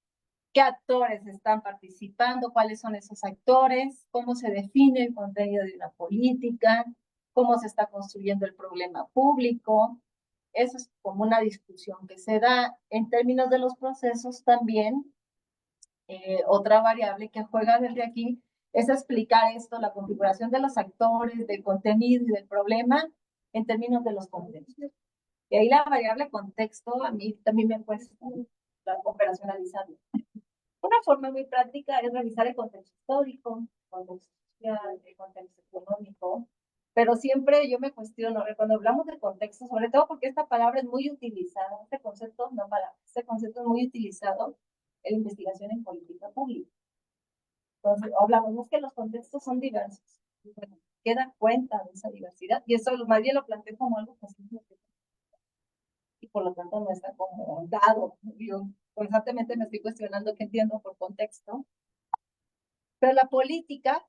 qué actores están participando, cuáles son esos actores, cómo se define el contenido de una política, cómo se está construyendo el problema público. Eso es como una discusión que se da en términos de los procesos también. Otra variable que juega desde aquí es explicar esto, la configuración de los actores, del contenido y del problema en términos de los contextos. Y ahí la variable contexto a mí también me cuesta operacionalizarlo. Una forma muy práctica es revisar el contexto histórico, el contexto social, el contexto económico, pero siempre yo me cuestiono, cuando hablamos de contexto, sobre todo porque esta palabra es muy utilizada, este concepto es muy utilizado en investigación en política pública. Entonces, hablamos que los contextos son diversos, bueno, ¿qué da cuenta de esa diversidad? Y eso más bien lo planteo como algo positivo. Y por lo tanto no está como dado. Yo constantemente me estoy cuestionando qué entiendo por contexto. Pero la política,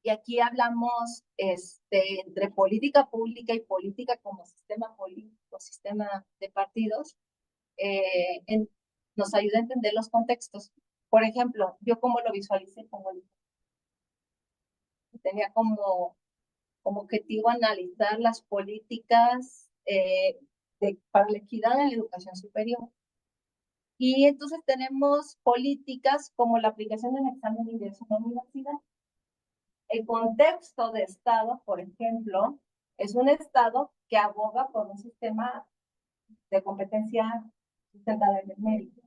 y aquí hablamos entre política pública y política como sistema político, sistema de partidos, nos ayuda a entender los contextos. Por ejemplo, yo como lo visualicé, tenía como objetivo analizar las políticas para la equidad en la educación superior. Y entonces tenemos políticas como la aplicación del examen de ingreso a la universidad. El contexto de Estado, por ejemplo, es un Estado que aboga por un sistema de competencia sustentada en el mérito,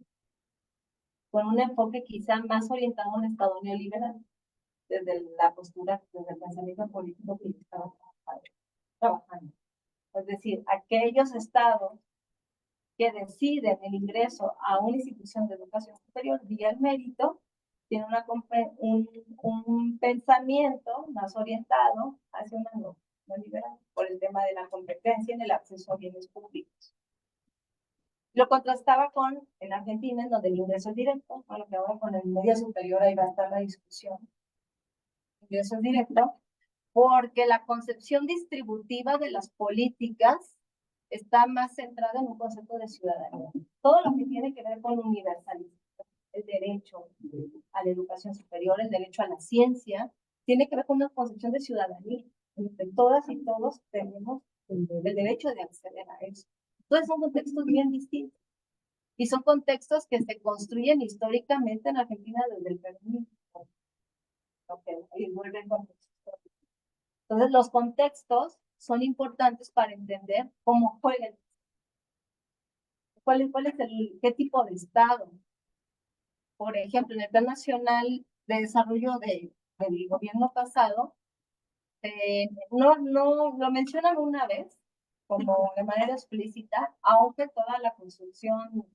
con un enfoque quizá más orientado a un Estado neoliberal, desde la postura, desde el pensamiento político que estaba trabajando. Es decir, aquellos estados que deciden el ingreso a una institución de educación superior vía el mérito, tienen un pensamiento más orientado hacia una no liberal, por el tema de la competencia en el acceso a bienes públicos. Lo contrastaba con en Argentina, en donde el ingreso es directo, lo que ahora con el medio superior ahí va a estar la discusión. El ingreso es directo, porque la concepción distributiva de las políticas está más centrada en un concepto de ciudadanía. Todo lo que tiene que ver con universalización, el derecho a la educación superior, el derecho a la ciencia, tiene que ver con una concepción de ciudadanía, en que todas y todos tenemos el derecho de acceder a eso. Entonces son contextos bien distintos. Y son contextos que se construyen históricamente en Argentina desde el peronismo. Entonces los contextos son importantes para entender cómo juegan. ¿Qué tipo de Estado? Por ejemplo, en el Plan Nacional de Desarrollo del gobierno pasado, no lo mencionan una vez, como de manera explícita, aunque toda la construcción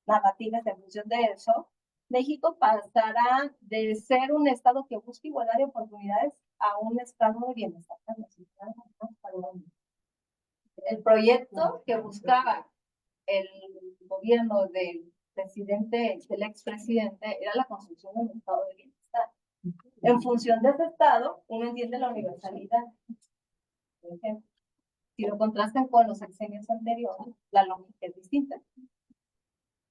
narrativa es en función de eso, México pasará de ser un estado que busca igualdad de oportunidades a un estado de bienestar para los ciudadanos, ¿no? El proyecto que buscaba el gobierno del presidente, del expresidente, era la construcción de un estado de bienestar. En función de ese estado, uno entiende la universalidad. Por ejemplo, si lo contrastan con los sexenios anteriores, la lógica es distinta.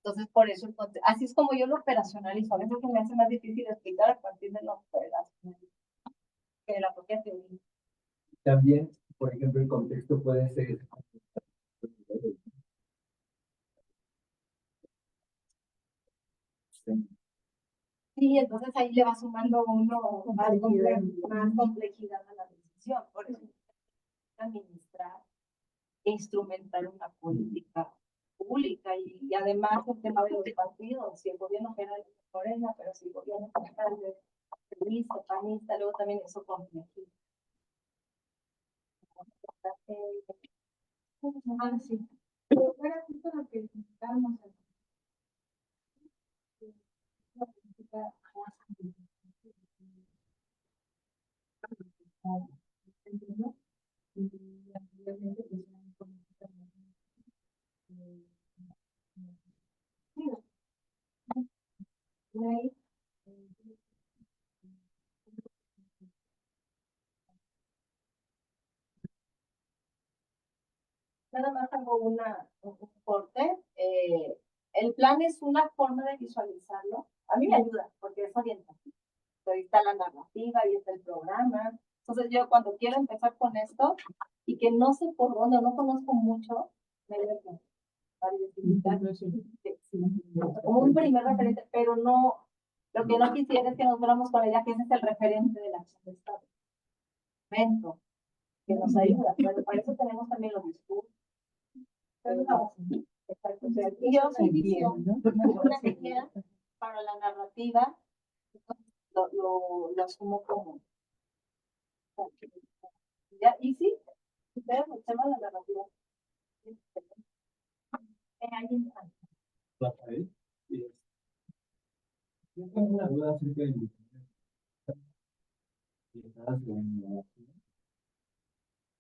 Entonces, por eso, así es como yo lo operacionalizo. A veces me hace más difícil explicar a partir de la operacionalización que de la propia teoría. También, por ejemplo, el contexto puede ser Sí, entonces ahí le va sumando uno más complejidad a la decisión. Por eso, administrar e instrumentar una política pública y además el tema de los partidos. Si el gobierno general es Morena, pero si el gobierno general es periodista, panista, luego también eso complejiza. Ah, sí. Pero era justo lo que necesitábamos. Nada más hago un corte. El plan es una forma de visualizarlo. A mí me ayuda porque es orientación. Ahí está la narrativa, ahí está el programa. Entonces yo cuando quiero empezar con esto y que no sé por dónde, no conozco mucho, me ayuda para identificar como un primer referente, pero no, lo que no quisiera es que nos fuéramos con la idea que ese es el referente de la acción de Estado. Momento, que nos ayuda, pero para eso tenemos también los discursos. Exacto. O sea, y yo soy visión, una guía para la narrativa, lo asumo como. Ya, y sí, ustedes el tema de la narrativa. Ahí está. Rafael. Yo tengo una duda acerca de mi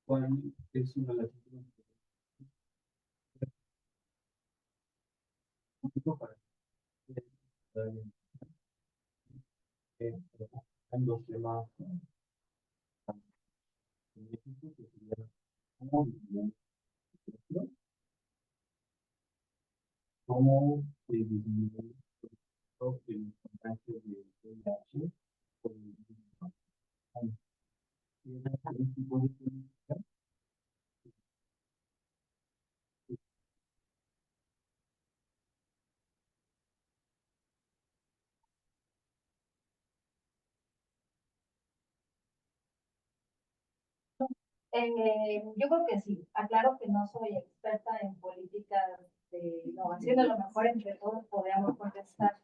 ¿cuál es su relación para dos temas en México que sería cómo disminuir el contagio de VIH por el tipo de política. Yo creo que sí. Aclaro que no soy experta en políticas de innovación. A lo mejor entre todos podríamos contestar.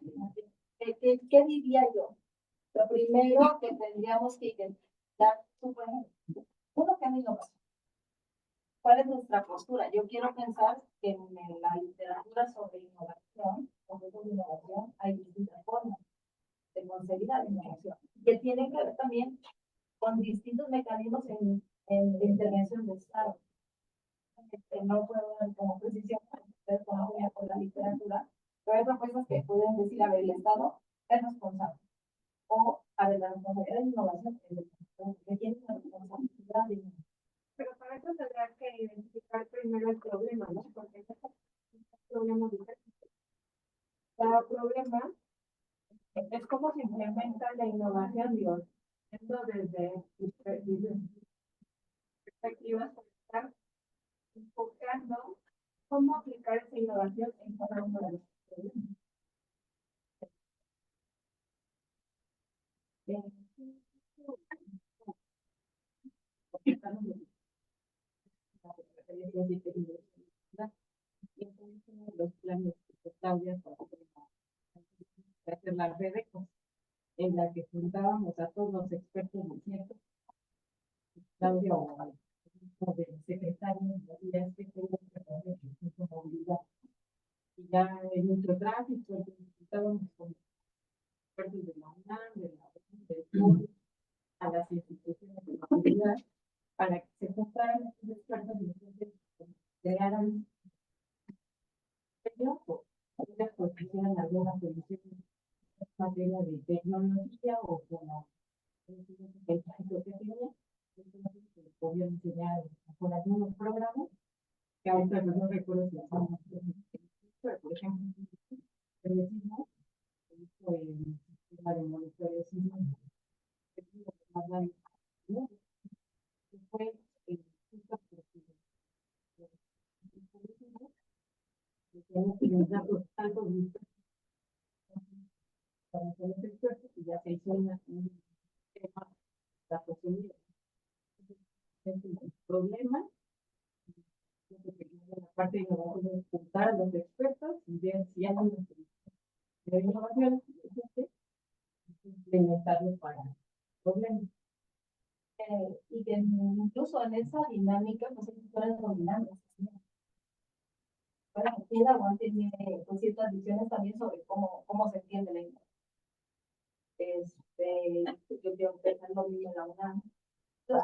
¿Qué diría yo? Lo primero que tendríamos que identificar, uno, que es innovación. ¿Cuál es nuestra postura? Yo quiero pensar que en la literatura sobre innovación, conceptos de innovación, hay distintas formas de conseguir la innovación, que tienen que ver también con distintos mecanismos de intervención de Estado. No puedo dar como precisión, ustedes conocen con la literatura, pero hay propuestas que pueden decir, a ver, el Estado es responsable. O, a ver, la responsabilidad de innovación es de quién es la responsabilidad de innovación. Pero para eso tendrá que identificar primero el problema, ¿no? Porque es un problema diferente. Cada problema es cómo se implementa la innovación, digo, esto desde perspectivas, estar enfocando cómo aplicar esa innovación en cada uno de los problemas. Los planes de Claudia para hacer la red en la que juntábamos a todos los expertos del cierto, Claudia o del secretario, y es que tengo que hacer movilidad. Y ya en nuestro tráfico, estábamos con expertos de la UNAM, de la ONU, a las instituciones de la comunidad, para que se juntaran estos expertos y entonces crearan una posición, alguna solución en materia de tecnología o con la el proyecto que tenía, entonces se podía diseñar con algunos programas que ahorita no recuerdo si estamos, pero por ejemplo, el vecino hizo el sistema de monitoreo sísmico, que es lo que más daño, ¿no? Que fue justo porque tenemos que usar los datos para hacer los expertos y ya se hizo un tema de la posibilidad. El problema la parte de innovación es juntar a los expertos y ver si hay una solución de innovación implementarlo para problemas. Y que incluso en esa dinámica, pues hay fueron dominantes. Bueno, aquí la UAM tiene pues, ciertas visiones también sobre cómo se entiende la innovación. Yo creo que es lo mismo en la UNAM. Yo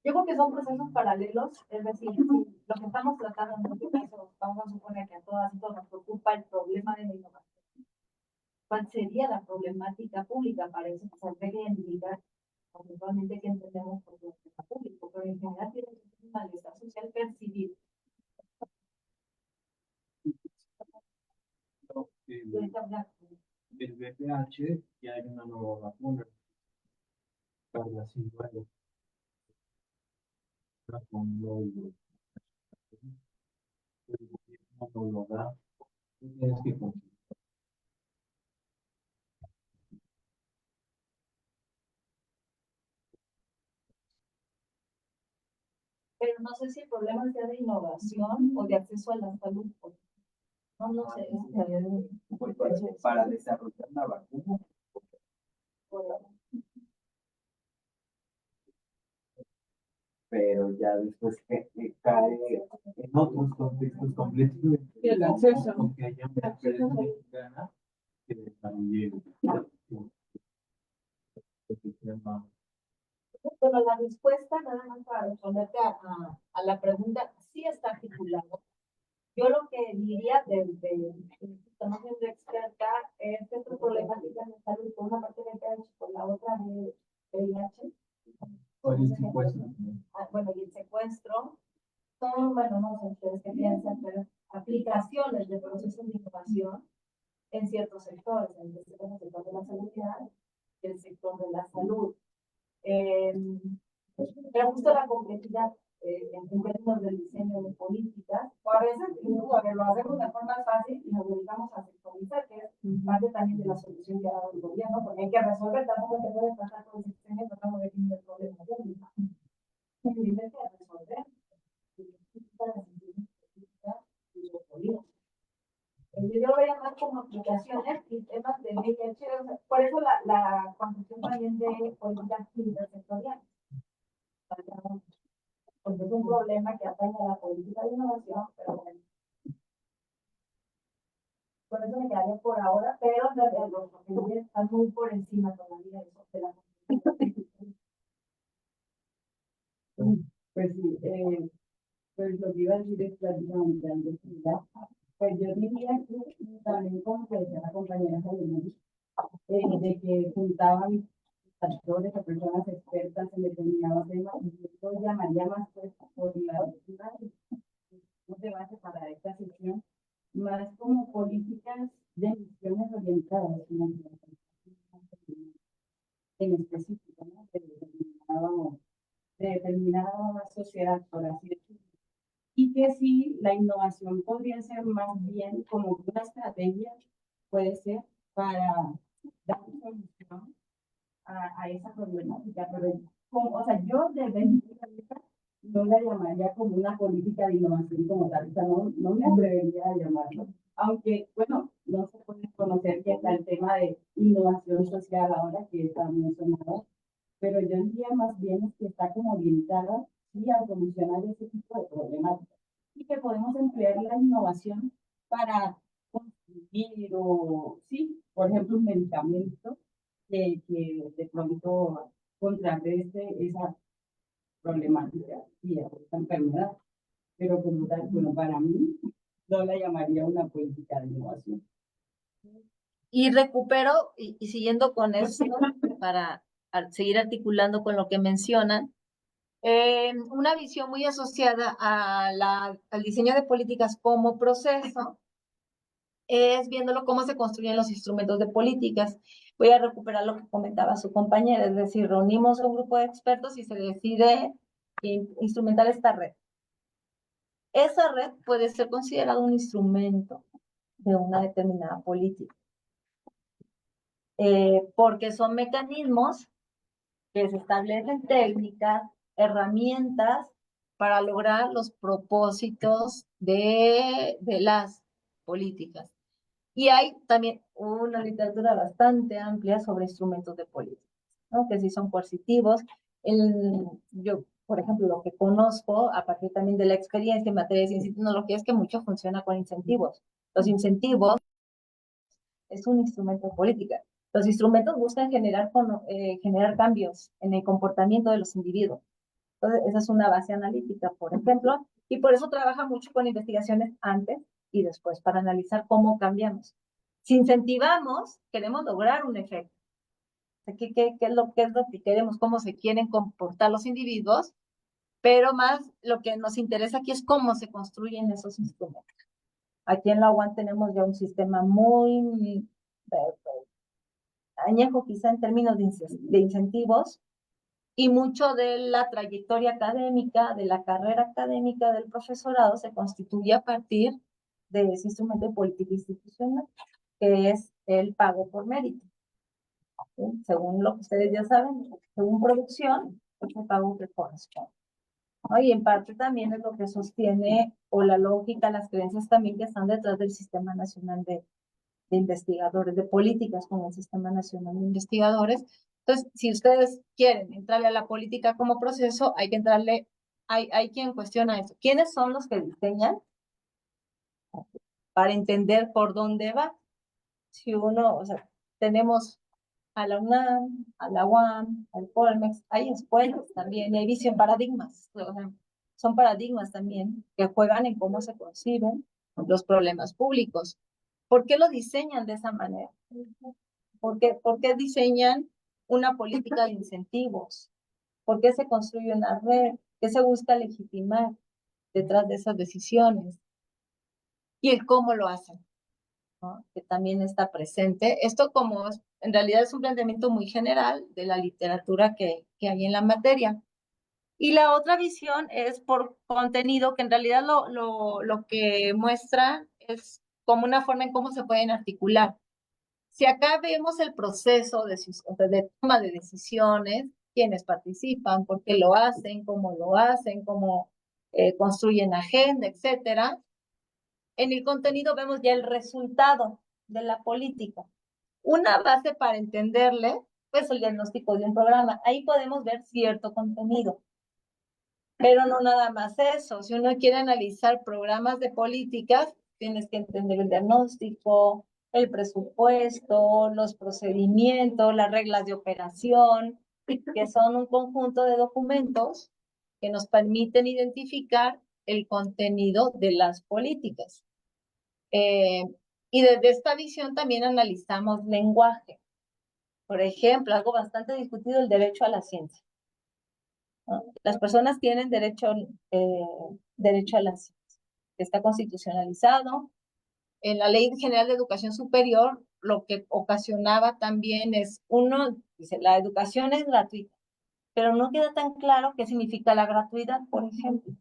creo que son procesos paralelos, es decir, si lo que estamos tratando en este caso, vamos a suponer que a todas y todos nos preocupa el problema de la innovación. ¿Cuál sería la problemática pública para eso? Se habría que identificar principalmente que entendemos por problema público, pero en general tiene que ser un malestar social percibido. El VPH ya hay una nueva vacuna. Carla Silva con el gobierno no lo da. Tú tienes que conseguir. Pero no sé si el problema sea de innovación o de acceso a la salud. No sé. Para desarrollar la vacuna. Pero ya después cae en otros contextos completamente. Y el acceso. Porque haya una empresa mexicana que desarrolle el sistema. Bueno, la respuesta, nada más para responderte a la pregunta, sí está articulado. Yo lo que diría desde no siendo experta es que estos problemáticas de salud, por una parte de VIH, por la otra de VIH. Oye, el secuestro. Bueno, y el secuestro son, bueno, no sé ustedes qué piensan, pero aplicaciones de procesos de innovación en ciertos sectores, en este caso el sector de la seguridad y el sector de la salud. Me gusta la complejidad en términos del diseño de políticas, o a veces incluso lo hacemos de forma fácil y nos dedicamos a sectorizar, que es parte también de la solución que ha dado el gobierno, porque hay que resolver, tampoco se puede pasar por el sistema y tratamos de definir el problema público. Tienes que resolver yo lo veía más como aplicaciones y temas de VIH, por eso la construcción también de políticas intersectoriales. Porque es un problema que atañe a la política de innovación, pero bueno. Por eso me quedaría por ahora, pero los objetivos están muy por encima todavía de la Pues sí, pues lo que iba a decir es prácticamente algo similar. Pues yo diría que también como que decía la compañera Javier, de que juntaban actores o personas expertas en determinados temas, y yo llamaría más pues por un debate para esta sesión, más como políticas de misiones orientadas en específico, ¿no? De determinada sociedad, por así decirlo. Y que sí, la innovación podría ser más bien como una estrategia, puede ser, para dar solución a esa problemática. Pero, o sea, yo desde mi punto de vista no la llamaría como una política de innovación como tal, o sea, no me atrevería a llamarlo. Aunque, bueno, no se puede conocer que está el tema de innovación social ahora, que está mencionado, pero yo diría más bien es que está como orientada sí, a solucionar ese tipo de problemáticas y que podemos emplear la innovación para construir o sí, por ejemplo, un medicamento que de pronto contrarreste esa problemática y esta enfermedad. Pero como tal, bueno, para mí no la llamaría una política de innovación. Y recupero, y siguiendo con esto, para seguir articulando con lo que mencionan, una visión muy asociada al diseño de políticas como proceso es viéndolo cómo se construyen los instrumentos de políticas. Voy a recuperar lo que comentaba su compañera, es decir, reunimos a un grupo de expertos y se decide instrumentar esta red. Esa red puede ser considerada un instrumento de una determinada política, porque son mecanismos que se establecen técnicas, herramientas para lograr los propósitos de las políticas. Y hay también una literatura bastante amplia sobre instrumentos de política, ¿no? Que si son coercitivos. Yo, por ejemplo, lo que conozco a partir también de la experiencia en materia de ciencia y tecnología es que mucho funciona con incentivos. Los incentivos es un instrumento de política. Los instrumentos buscan generar cambios en el comportamiento de los individuos. Entonces, esa es una base analítica, por ejemplo, y por eso trabaja mucho con investigaciones antes y después para analizar cómo cambiamos. Si incentivamos, queremos lograr un efecto. ¿Qué es lo que queremos? ¿Cómo se quieren comportar los individuos? Pero más lo que nos interesa aquí es cómo se construyen esos instrumentos. Aquí en la UAN tenemos ya un sistema muy añejo quizá en términos de incentivos, y mucho de la trayectoria académica, de la carrera académica del profesorado se constituye a partir de ese instrumento de política institucional, que es el pago por mérito. ¿Sí? Según lo que ustedes ya saben, según producción, ese pago que corresponde. ¿No? Y en parte también es lo que sostiene, o la lógica, las creencias también que están detrás del Sistema Nacional de Investigadores, de políticas con el Sistema Nacional de Investigadores. Entonces, si ustedes quieren entrarle a la política como proceso, hay que entrarle, hay quien cuestiona eso. ¿Quiénes son los que diseñan para entender por dónde va? Si uno, o sea, tenemos a la UNAM, a la UAM, al Colmex, hay escuelas también, y hay visión paradigmas, o sea, son paradigmas también que juegan en cómo se conciben los problemas públicos. ¿Por qué lo diseñan de esa manera? ¿Por qué diseñan una política de incentivos? ¿Por qué se construye una red? ¿Qué se busca legitimar detrás de esas decisiones? Y el cómo lo hacen, ¿no? Que también está presente. Esto como en realidad es un planteamiento muy general de la literatura que hay en la materia. Y la otra visión es por contenido, que en realidad lo que muestra es como una forma en cómo se pueden articular. Si acá vemos el proceso de toma de decisiones, quiénes participan, por qué lo hacen, cómo construyen agenda, etcétera. En el contenido vemos ya el resultado de la política. Una base para entenderle, pues el diagnóstico de un programa. Ahí podemos ver cierto contenido. Pero no nada más eso. Si uno quiere analizar programas de políticas, tienes que entender el diagnóstico, el presupuesto, los procedimientos, las reglas de operación, que son un conjunto de documentos que nos permiten identificar el contenido de las políticas. Y desde esta visión también analizamos lenguaje. Por ejemplo, algo bastante discutido, el derecho a la ciencia. ¿No? Las personas tienen derecho a la ciencia, que está constitucionalizado. En la Ley General de Educación Superior, lo que ocasionaba también es, uno, dice, la educación es gratuita, pero no queda tan claro qué significa la gratuidad, por ejemplo.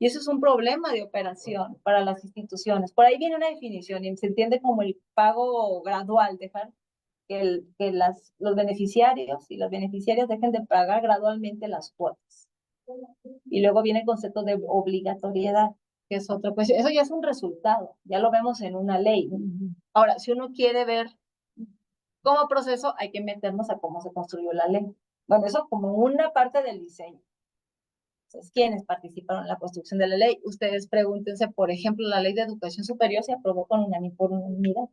Y eso es un problema de operación para las instituciones. Por ahí viene una definición y se entiende como el pago gradual, dejar que los beneficiarios y las beneficiarias dejen de pagar gradualmente las cuotas. Y luego viene el concepto de obligatoriedad, que es otra cuestión. Eso ya es un resultado, ya lo vemos en una ley. Ahora, si uno quiere ver como proceso, hay que meternos a cómo se construyó la ley. Bueno, eso como una parte del diseño. Entonces, ¿quiénes participaron en la construcción de la ley? Ustedes pregúntense, por ejemplo, la Ley de Educación Superior se aprobó por unanimidad.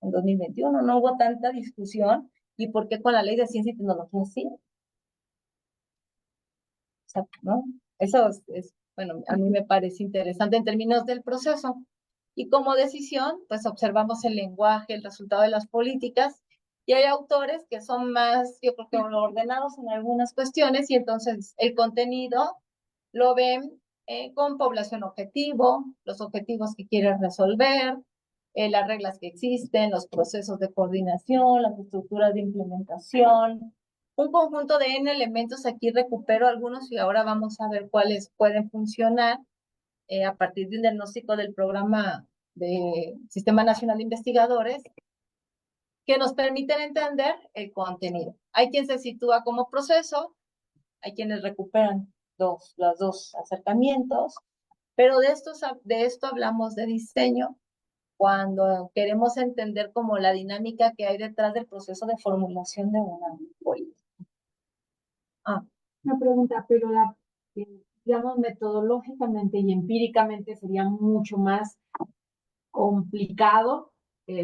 en 2021, no hubo tanta discusión. ¿Y por qué con la ley de ciencia y tecnología sí? O sea, ¿no? Eso bueno, a mí me parece interesante en términos del proceso. Y como decisión, pues observamos el lenguaje, el resultado de las políticas, y hay autores que son más, yo creo que ordenados en algunas cuestiones, y entonces el contenido lo ven con población objetivo, los objetivos que quieren resolver, las reglas que existen, los procesos de coordinación, las estructuras de implementación, un conjunto de N elementos. Aquí recupero algunos y ahora vamos a ver cuáles pueden funcionar a partir del diagnóstico del programa de Sistema Nacional de Investigadores, que nos permiten entender el contenido. Hay quien se sitúa como proceso, hay quienes recuperan los dos acercamientos, pero de esto hablamos de diseño cuando queremos entender como la dinámica que hay detrás del proceso de formulación de una política. Una pregunta, pero digamos, metodológicamente y empíricamente sería mucho más complicado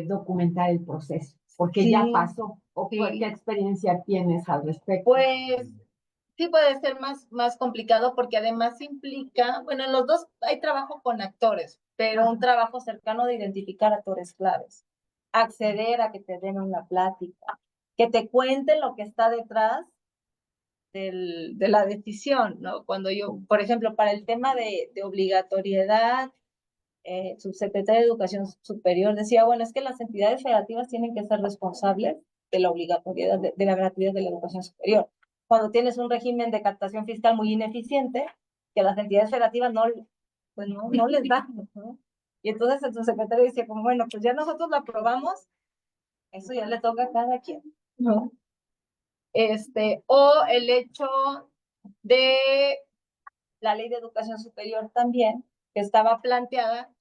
documentar el proceso, porque Sí, ya pasó. ¿O sí. qué experiencia tienes al respecto? Pues sí puede ser más complicado porque además implica, bueno, en los dos hay trabajo con actores, pero un trabajo cercano de identificar actores claves, acceder a que te den una plática, que te cuenten lo que está detrás de la decisión, ¿no? Cuando yo, por ejemplo, para el tema de obligatoriedad, subsecretaria de Educación Superior decía, bueno, es que las entidades federativas tienen que ser responsables de la obligatoriedad, de la gratuidad de la educación superior. Cuando tienes un régimen de captación fiscal muy ineficiente, que las entidades federativas pues no les dan, ¿no? Y entonces el subsecretario decía, como, bueno, pues ya nosotros lo aprobamos, eso ya le toca a cada quien, ¿no? O el hecho de la ley de educación superior también, que estaba planteada,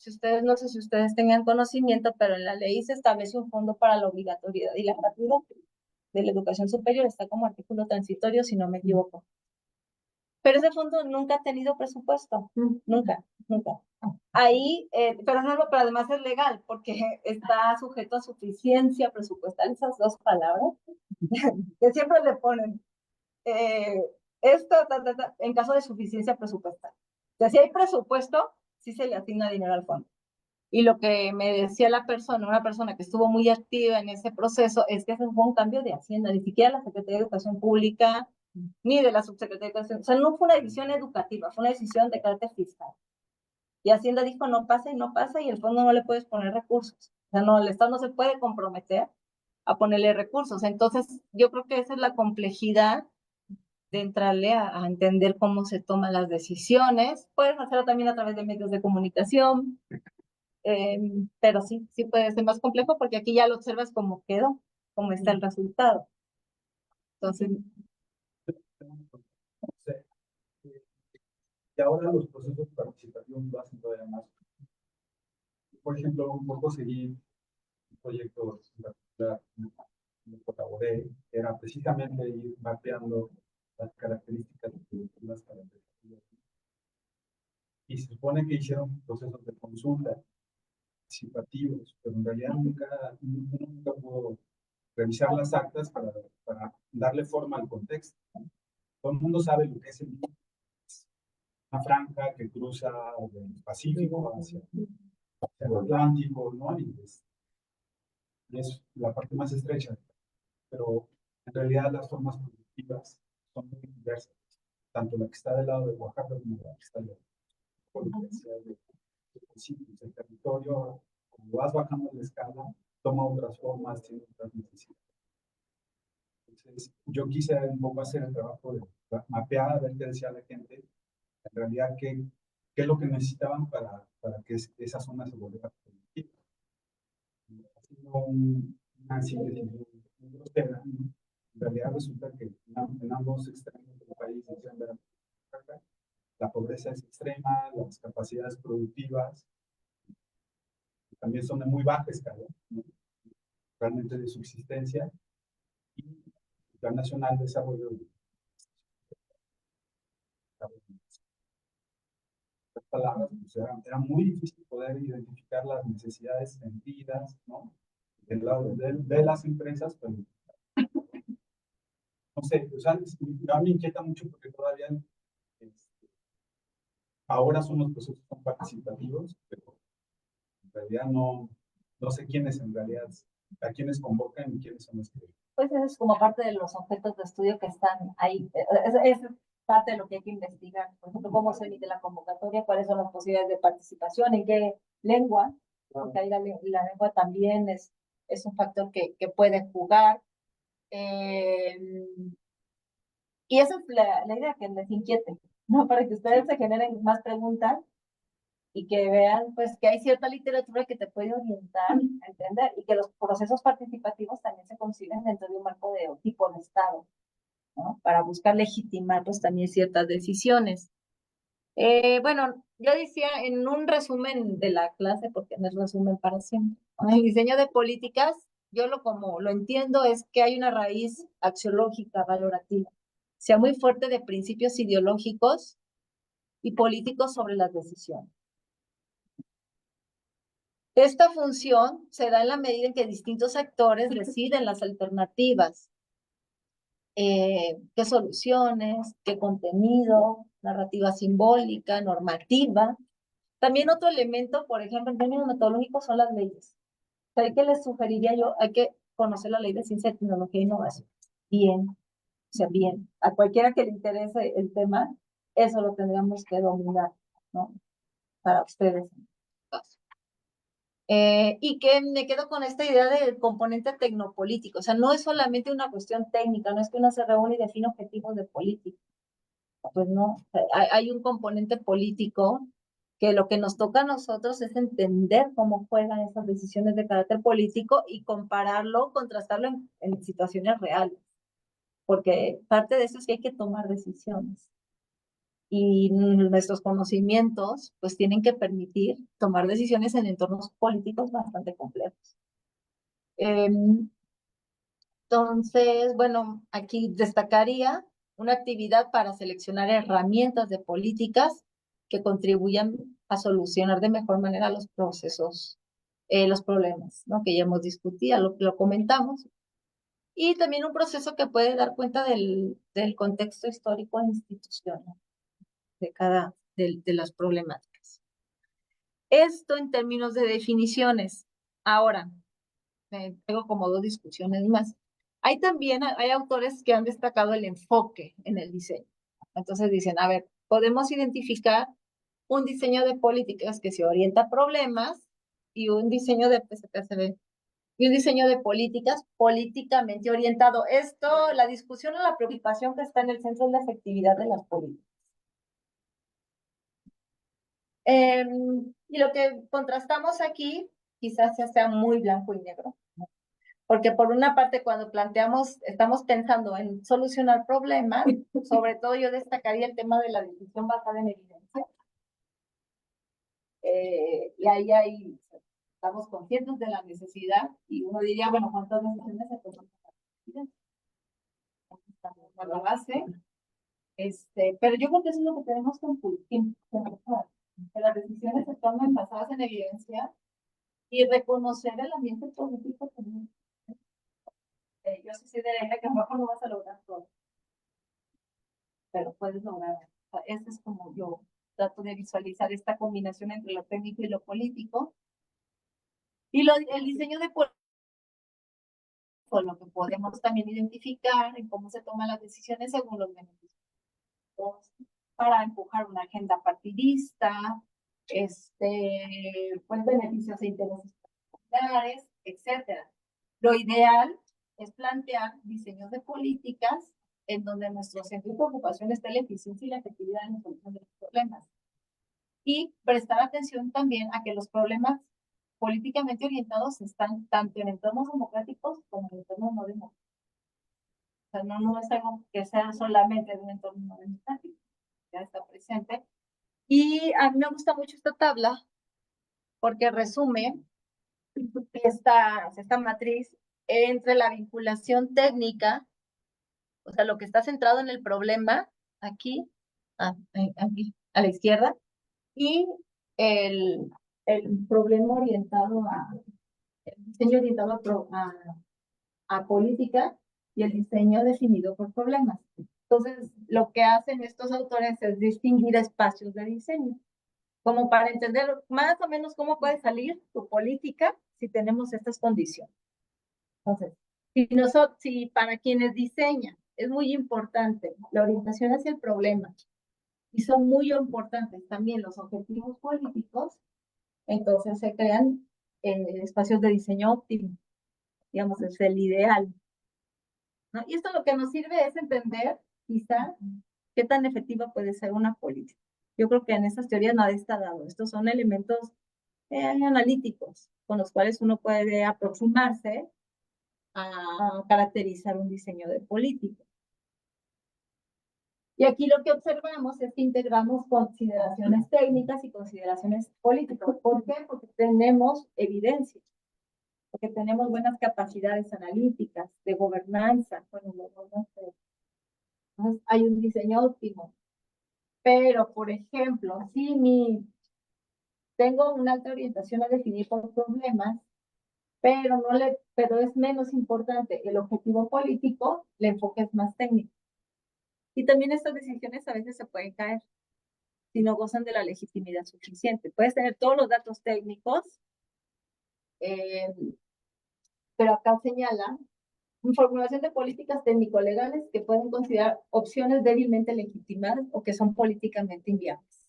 no sé si ustedes tengan conocimiento, pero en la ley se establece un fondo para la obligatoriedad y la gratuidad de la educación superior, está como artículo transitorio, si no me equivoco. Pero ese fondo nunca ha tenido presupuesto, nunca. Ahí, pero además es legal, porque está sujeto a suficiencia presupuestal, esas dos palabras, que siempre le ponen, esto, en caso de suficiencia presupuestal. O sea, si hay presupuesto, sí se le asigna dinero al fondo. Y lo que me decía una persona que estuvo muy activa en ese proceso, es que ese fue un cambio de Hacienda, ni siquiera la Secretaría de Educación Pública, ni de la Subsecretaría de Educación. O sea, no fue una decisión educativa, fue una decisión de carácter fiscal. Y Hacienda dijo, no pasa y no pasa, y el fondo no le puedes poner recursos. O sea, no, el Estado no se puede comprometer a ponerle recursos. Entonces, yo creo que esa es la complejidad de entrarle a entender cómo se toman las decisiones. Puedes hacerlo también a través de medios de comunicación, pero sí puede ser más complejo porque aquí ya lo observas cómo quedó, cómo está el resultado. Entonces, Y ahora los procesos participativos lo hacen todavía más. Por ejemplo, un poco seguir un proyecto en particular en el que colaboré, era precisamente ir mapeando las características productivas para el desarrollo. Y se supone que hicieron procesos de consulta participativos, pero en realidad nunca pudo revisar las actas para darle forma al contexto. Todo el mundo sabe lo que es una franja que cruza del Pacífico hacia el Atlántico, ¿no? Y es la parte más estrecha, pero en realidad las formas productivas son muy diversas, tanto la que está del lado de Oaxaca como la que está del lado de municipios. El territorio, cuando vas bajando la escala, toma otras formas, tiene otras necesidades. Entonces, yo quise un poco hacer el trabajo de mapear, a ver qué decía la gente, en realidad qué es lo que necesitaban para que esa zona se volviera productiva. Haciendo una síntesis muy grosera, ¿no? En realidad resulta que en ambos extremos del país, la pobreza es extrema, las capacidades productivas también son de muy baja escala, ¿no? Realmente de subsistencia, y el Plan Nacional de Desarrollo de palabras, pues era muy difícil poder identificar las necesidades sentidas, ¿no? del lado de las empresas, pues, no sé, o sea, a mí me inquieta mucho porque todavía ahora son los procesos son participativos, pero en realidad no sé quiénes en realidad, a quiénes convocan y quiénes son los que... Pues eso es como parte de los objetos de estudio que están ahí. Es parte de lo que hay que investigar. Por ejemplo, cómo se emite la convocatoria, cuáles son las posibilidades de participación, en qué lengua, porque ahí la lengua también es un factor que puede jugar. Y esa es la idea, que les inquiete, ¿no? Para que ustedes se generen más preguntas y que vean pues que hay cierta literatura que te puede orientar a entender y que los procesos participativos también se conciben dentro de un marco de tipo de Estado, ¿no? Para buscar legitimar pues también ciertas decisiones. Bueno, yo decía en un resumen de la clase, porque no es resumen para siempre, ¿no? El diseño de políticas, como lo entiendo, es que hay una raíz axiológica, valorativa, sea muy fuerte de principios ideológicos y políticos sobre las decisiones. Esta función se da en la medida en que distintos actores deciden las alternativas, qué soluciones, qué contenido, narrativa simbólica, normativa. También otro elemento, por ejemplo, en términos metodológicos, son las leyes. O sea, hay que les sugeriría yo, hay que conocer la ley de ciencia, tecnología e innovación. Bien, o sea, bien. A cualquiera que le interese el tema, eso lo tendríamos que dominar, ¿no? Para ustedes. Y que me quedo con esta idea del componente tecnopolítico. O sea, no es solamente una cuestión técnica, no es que uno se reúne y define objetivos de política. Pues no, hay un componente político que lo que nos toca a nosotros es entender cómo juegan esas decisiones de carácter político y compararlo, contrastarlo en situaciones reales. Porque parte de eso es que hay que tomar decisiones. Y nuestros conocimientos pues tienen que permitir tomar decisiones en entornos políticos bastante complejos. Entonces, bueno, aquí destacaría una actividad para seleccionar herramientas de políticas que contribuyan a solucionar de mejor manera los procesos, los problemas, ¿no? Que ya hemos discutido, lo comentamos. Y también un proceso que puede dar cuenta del contexto histórico e institucional de las problemáticas. Esto en términos de definiciones. Ahora, tengo como dos discusiones más. Hay autores que han destacado el enfoque en el diseño. Entonces dicen, a ver, podemos identificar un diseño de políticas que se orienta a problemas y un diseño de, y un diseño de políticas políticamente orientado. Esto, la discusión o la preocupación que está en el centro es la efectividad de las políticas. Y lo que contrastamos aquí quizás ya sea muy blanco y negro, ¿no? Porque por una parte cuando estamos pensando en solucionar problemas, sobre todo yo destacaría el tema de la decisión basada en evidencia. Y ahí estamos conscientes de la necesidad y uno diría, bueno, ¿cuántas decisiones se toman con evidencia? Estamos a la base. Pero yo creo que eso es lo que tenemos que impulsar, que las decisiones se tomen basadas en evidencia y reconocer el ambiente político también. Yo sí de la idea que a lo mejor no vas a lograr todo, pero puedes lograr. O sea, ese es como yo trato de visualizar esta combinación entre lo técnico y lo político. Y el diseño de política, con lo que podemos también identificar en cómo se toman las decisiones según los beneficios para empujar una agenda partidista, pues beneficios e intereses particulares, etcétera. Lo ideal es plantear diseños de políticas en donde nuestro centro de preocupación esté la eficiencia y la efectividad en la solución de los problemas. Y prestar atención también a que los problemas políticamente orientados están tanto en entornos democráticos como en entornos no democráticos. O sea, no es algo que sea solamente de un entorno no democrático, ya está presente. Y a mí me gusta mucho esta tabla porque resume esta matriz entre la vinculación técnica, o sea, lo que está centrado en el problema, aquí, aquí a la izquierda, y el problema orientado a el diseño orientado a política y el diseño definido por problemas. Entonces, lo que hacen estos autores es distinguir espacios de diseño, como para entender más o menos cómo puede salir tu política si tenemos estas condiciones. Entonces, si para quienes diseñan es muy importante la orientación hacia el problema y son muy importantes también los objetivos políticos, entonces se crean espacios de diseño óptimo, digamos, es el ideal, ¿no? Y esto lo que nos sirve es entender, quizá, qué tan efectiva puede ser una política. Yo creo que en estas teorías nada está dado. Estos son elementos analíticos con los cuales uno puede aproximarse a caracterizar un diseño de política. Y aquí lo que observamos es que integramos consideraciones técnicas y consideraciones políticas. ¿Por qué? Porque tenemos evidencia, porque tenemos buenas capacidades analíticas, de gobernanza. Bueno, entonces hay un diseño óptimo. Pero, por ejemplo, si tengo una alta orientación a definir por problemas, pero es menos importante el objetivo político, el enfoque es más técnico. Y también estas decisiones a veces se pueden caer si no gozan de la legitimidad suficiente. Puedes tener todos los datos técnicos, pero acá señala formulación de políticas técnico-legales que pueden considerar opciones débilmente legitimadas o que son políticamente inviables.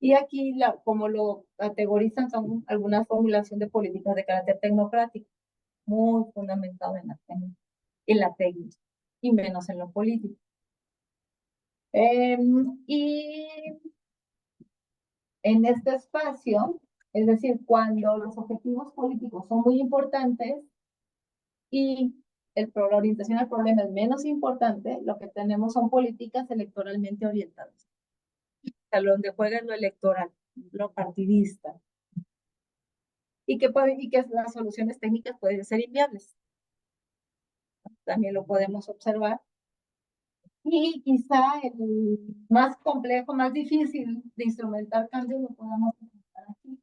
Y aquí, como lo categorizan, son algunas formulación de políticas de carácter tecnocrático, muy fundamentado en la técnica y menos en lo político. Y en este espacio, es decir, cuando los objetivos políticos son muy importantes y la orientación al problema es menos importante, lo que tenemos son políticas electoralmente orientadas. O sea, donde juega lo electoral, lo partidista. Y que las soluciones técnicas pueden ser inviables. También lo podemos observar. Y quizá el más complejo, más difícil de instrumentar cambios lo podamos encontrar aquí.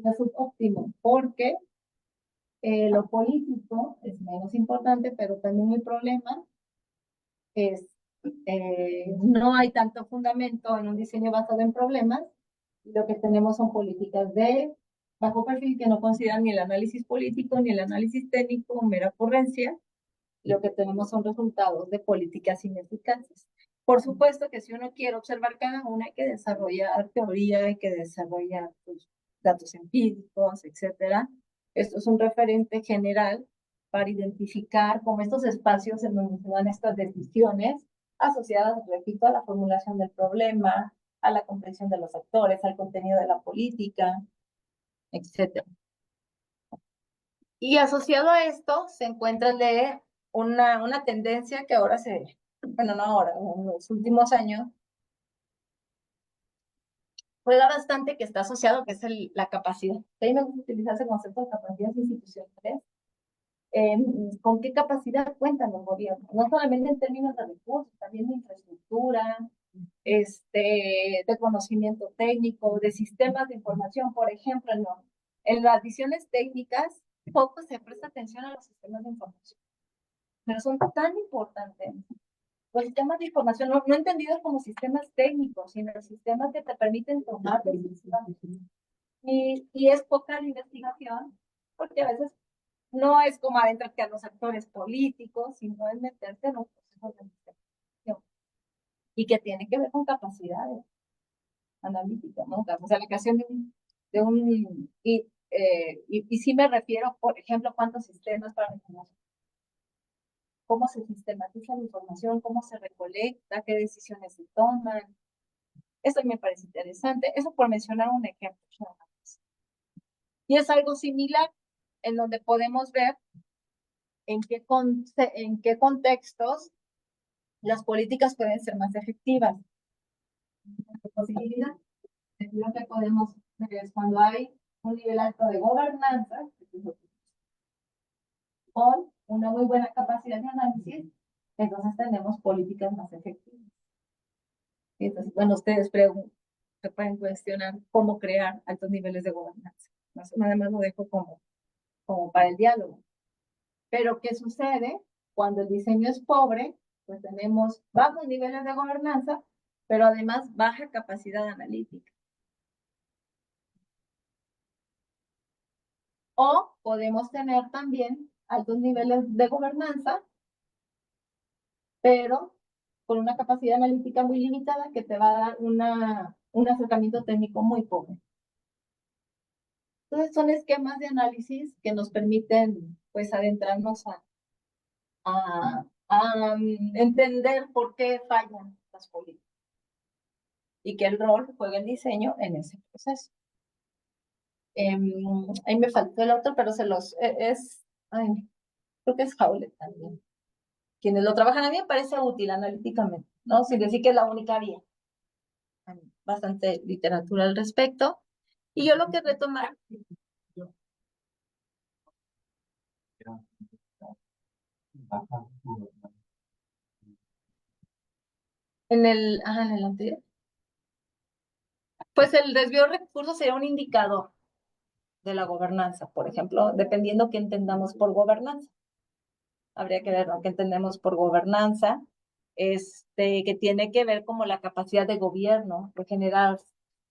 Es subóptimo, porque lo político es menos importante, pero también el problema es no hay tanto fundamento en un diseño basado en problemas, y lo que tenemos son políticas de bajo perfil que no consideran ni el análisis político ni el análisis técnico, mera ocurrencia. Lo que tenemos son resultados de políticas ineficaces. Por supuesto que si uno quiere observar cada una, hay que desarrollar teoría, hay que desarrollar pues, datos empíricos, etcétera. Esto es un referente general para identificar como estos espacios en donde se dan estas decisiones asociadas, repito, a la formulación del problema, a la comprensión de los actores, al contenido de la política, etcétera. Y asociado a esto se encuentra una tendencia que ahora bueno, no ahora, en los últimos años, juega bastante, que está asociado, que es la capacidad. A mí me gusta utilizar ese concepto de capacidades institucionales. ¿Con qué capacidad cuentan los gobiernos? No solamente en términos de recursos, también de infraestructura, de conocimiento técnico, de sistemas de información. Por ejemplo, en las visiones técnicas, poco se presta atención a los sistemas de información, pero son tan importantes. Los sistemas de información, no entendidos como sistemas técnicos, sino sistemas que te permiten tomar decisiones. Y es poca la investigación, porque a veces no es como adentrarte a los actores políticos, sino es meterte en los procesos de investigación. Y que tiene que ver con capacidades analíticas, ¿no? O sea, la creación y sí me refiero, por ejemplo, cuántos sistemas para la información, cómo se sistematiza la información, cómo se recolecta, qué decisiones se toman. Eso me parece interesante. Eso por mencionar un ejemplo. Y es algo similar en donde podemos ver en qué contextos las políticas pueden ser más efectivas. La posibilidad de lo que podemos ver es cuando hay un nivel alto de gobernanza, con una muy buena capacidad de análisis, entonces tenemos políticas más efectivas. Entonces, bueno, ustedes se pueden cuestionar cómo crear altos niveles de gobernanza. nada más lo dejo como para el diálogo. Pero ¿qué sucede? Cuando el diseño es pobre, pues tenemos bajos niveles de gobernanza, pero además baja capacidad analítica. O podemos tener también altos niveles de gobernanza, pero con una capacidad analítica muy limitada que te va a dar un acercamiento técnico muy pobre. Entonces son esquemas de análisis que nos permiten pues adentrarnos a entender por qué fallan las políticas y qué el rol juega el diseño en ese proceso. Ahí me faltó el otro, pero creo que es Howlett también. Quienes lo trabajan a mí me parece útil analíticamente, ¿no? Sin decir que es la única vía. Hay bastante literatura al respecto. Y yo lo que retomar en el anterior, pues el desvío de recursos sería un indicador de la gobernanza, por ejemplo, dependiendo qué entendamos por gobernanza. Habría que ver lo que entendemos por gobernanza, que tiene que ver como la capacidad de gobierno, de generar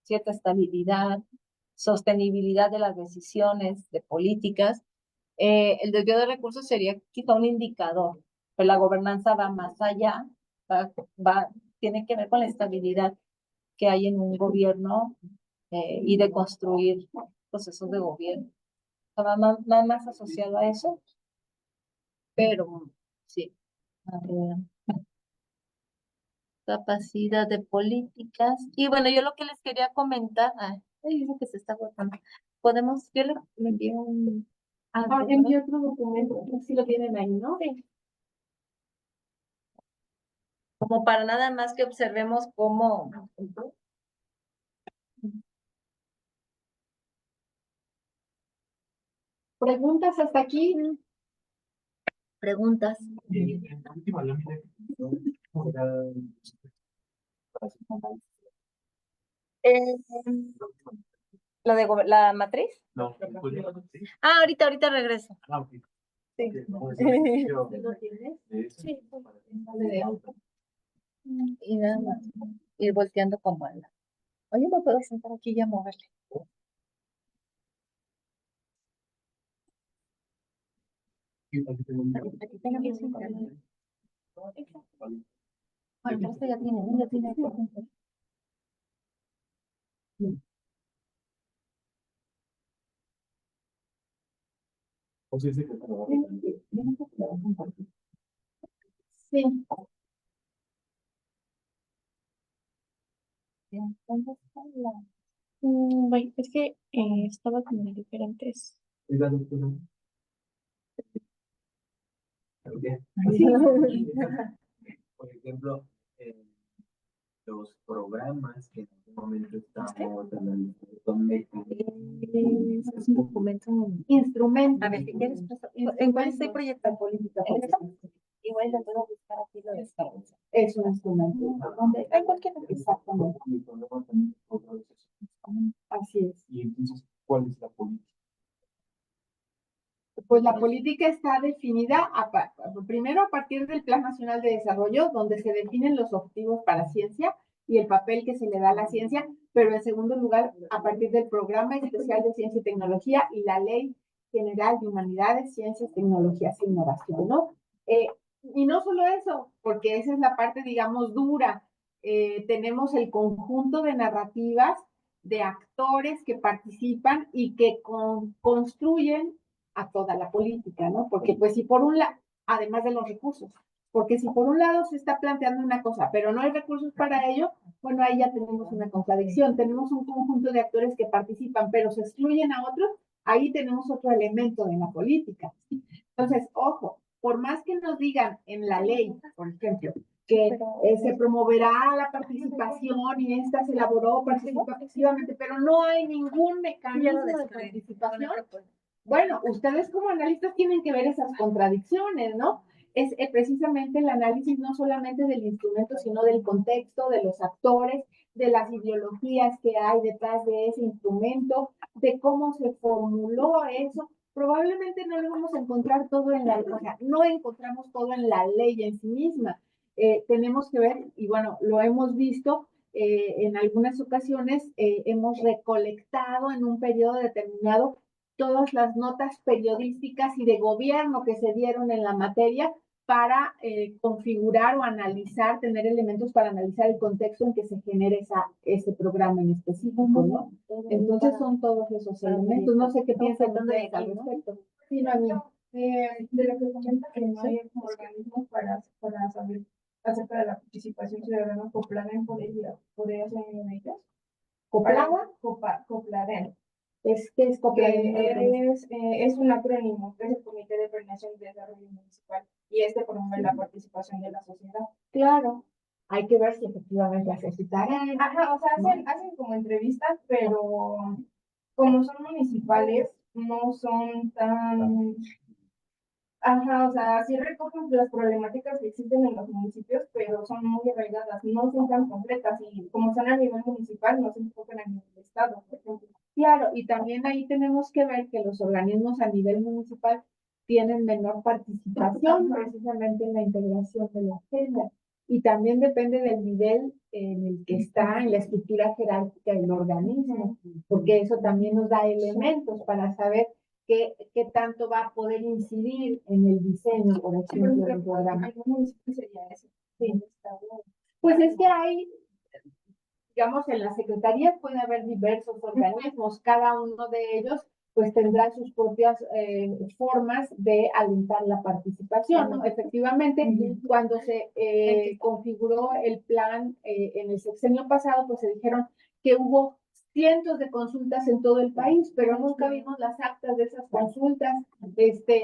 cierta estabilidad, sostenibilidad de las decisiones, de políticas. El desvío de recursos sería quizá un indicador, pero la gobernanza va más allá, tiene que ver con la estabilidad que hay en un gobierno y de construir procesos de gobierno. Va más asociado a eso, pero sí. A ver, capacidad de políticas. Y bueno, yo lo que les quería comentar, dice que se está agotando. Yo le envié un... envié otro documento, si lo tienen ahí, ¿no? Sí. Como para nada más que observemos cómo... ¿Preguntas hasta aquí? Preguntas. En la última lámina, ¿La matriz? no, Ahorita regreso. ok. Sí. ¿Lo tienes? Sí. Y nada más. Ir volteando como ala. Oye, ¿me puedo sentar aquí y ya moverle? Aquí tengo que sentar. Bueno, esto ya tiene. O sea, dice que Sí. ¿Dónde está la? Bueno, es que estaba como en diferentes. Oiga, doctora. Ok. Por ejemplo, los programas que en algún momento estamos analizando son Es un documento. Instrumento. A ver, si quieres, ¿en cuál estoy proyectando? Política ¿En pública. esta? Igual lo puedo buscar aquí, lo descargo. Es un instrumento. ¿Dónde? En cualquiera. Exactamente. mi problema también otra vez es, Así es. y entonces, ¿cuál es la política? Pues la política está definida primero a partir del Plan Nacional de Desarrollo, donde se definen los objetivos para ciencia y el papel que se le da a la ciencia, pero en segundo lugar a partir del Programa Especial de Ciencia y Tecnología y la Ley General de Humanidades, Ciencias, Tecnologías e Innovación, ¿no? Y no solo eso, porque esa es la parte, digamos, dura. Tenemos el conjunto de narrativas de actores que participan y que construyen a toda la política, ¿no? Porque pues si por un lado, además de los recursos, porque si por un lado se está planteando una cosa, pero no hay recursos para ello, bueno, ahí ya tenemos una contradicción, tenemos un conjunto de actores que participan, pero se excluyen a otros, ahí tenemos otro elemento de la política. Entonces, ojo, por más que nos digan en la ley, por ejemplo, que se promoverá la participación y esta se elaboró participativamente, pero no hay ningún mecanismo de participación. Bueno, ustedes como analistas tienen que ver esas contradicciones, ¿no? Es precisamente el análisis no solamente del instrumento, sino del contexto, de los actores, de las ideologías que hay detrás de ese instrumento, de cómo se formuló eso. Probablemente no lo vamos a encontrar todo en la, o sea, no encontramos todo en la ley en sí misma. Tenemos que ver, y bueno, lo hemos visto, en algunas ocasiones hemos recolectado en un periodo determinado todas las notas periodísticas y de gobierno que se dieron en la materia para configurar o analizar, tener elementos para analizar el contexto en que se genere ese programa en específico, ¿no? Entonces son todos esos elementos. No sé qué piensan ustedes al respecto. Sí, no, no. De lo que comenta que no hay como organismos para saber acerca de la participación ciudadana. Copladen podría ser uno de ellos. ¿Coplada? Copladen. ¿Qué es Copladen? Es un acrónimo, que es el Comité de Planeación y Desarrollo Municipal, y este promueve la participación de la sociedad. Claro. Hay que ver si efectivamente hace su tarea. Ajá, o sea, hacen como entrevistas, pero como son municipales, no son tan... Ajá, o sea, sí recogen las problemáticas que existen en los municipios, pero son muy arraigadas, no son tan completas, y como son a nivel municipal, no se enfocan a nivel de estado, por ejemplo. Claro, y también ahí tenemos que ver que los organismos a nivel municipal tienen menor participación precisamente en la integración de la agenda. Y también depende del nivel en el que está, en la estructura jerárquica del organismo, porque eso también nos da elementos para saber qué tanto va a poder incidir en el diseño, por ejemplo, del programa. En un municipio sería eso. Sí. Pues es que hay, digamos, en las secretarías puede haber diversos organismos, cada uno de ellos pues tendrá sus propias formas de alentar la participación, ¿no? Efectivamente, cuando se configuró el plan en el sexenio pasado, pues se dijeron que hubo cientos de consultas en todo el país, pero nunca vimos las actas de esas consultas,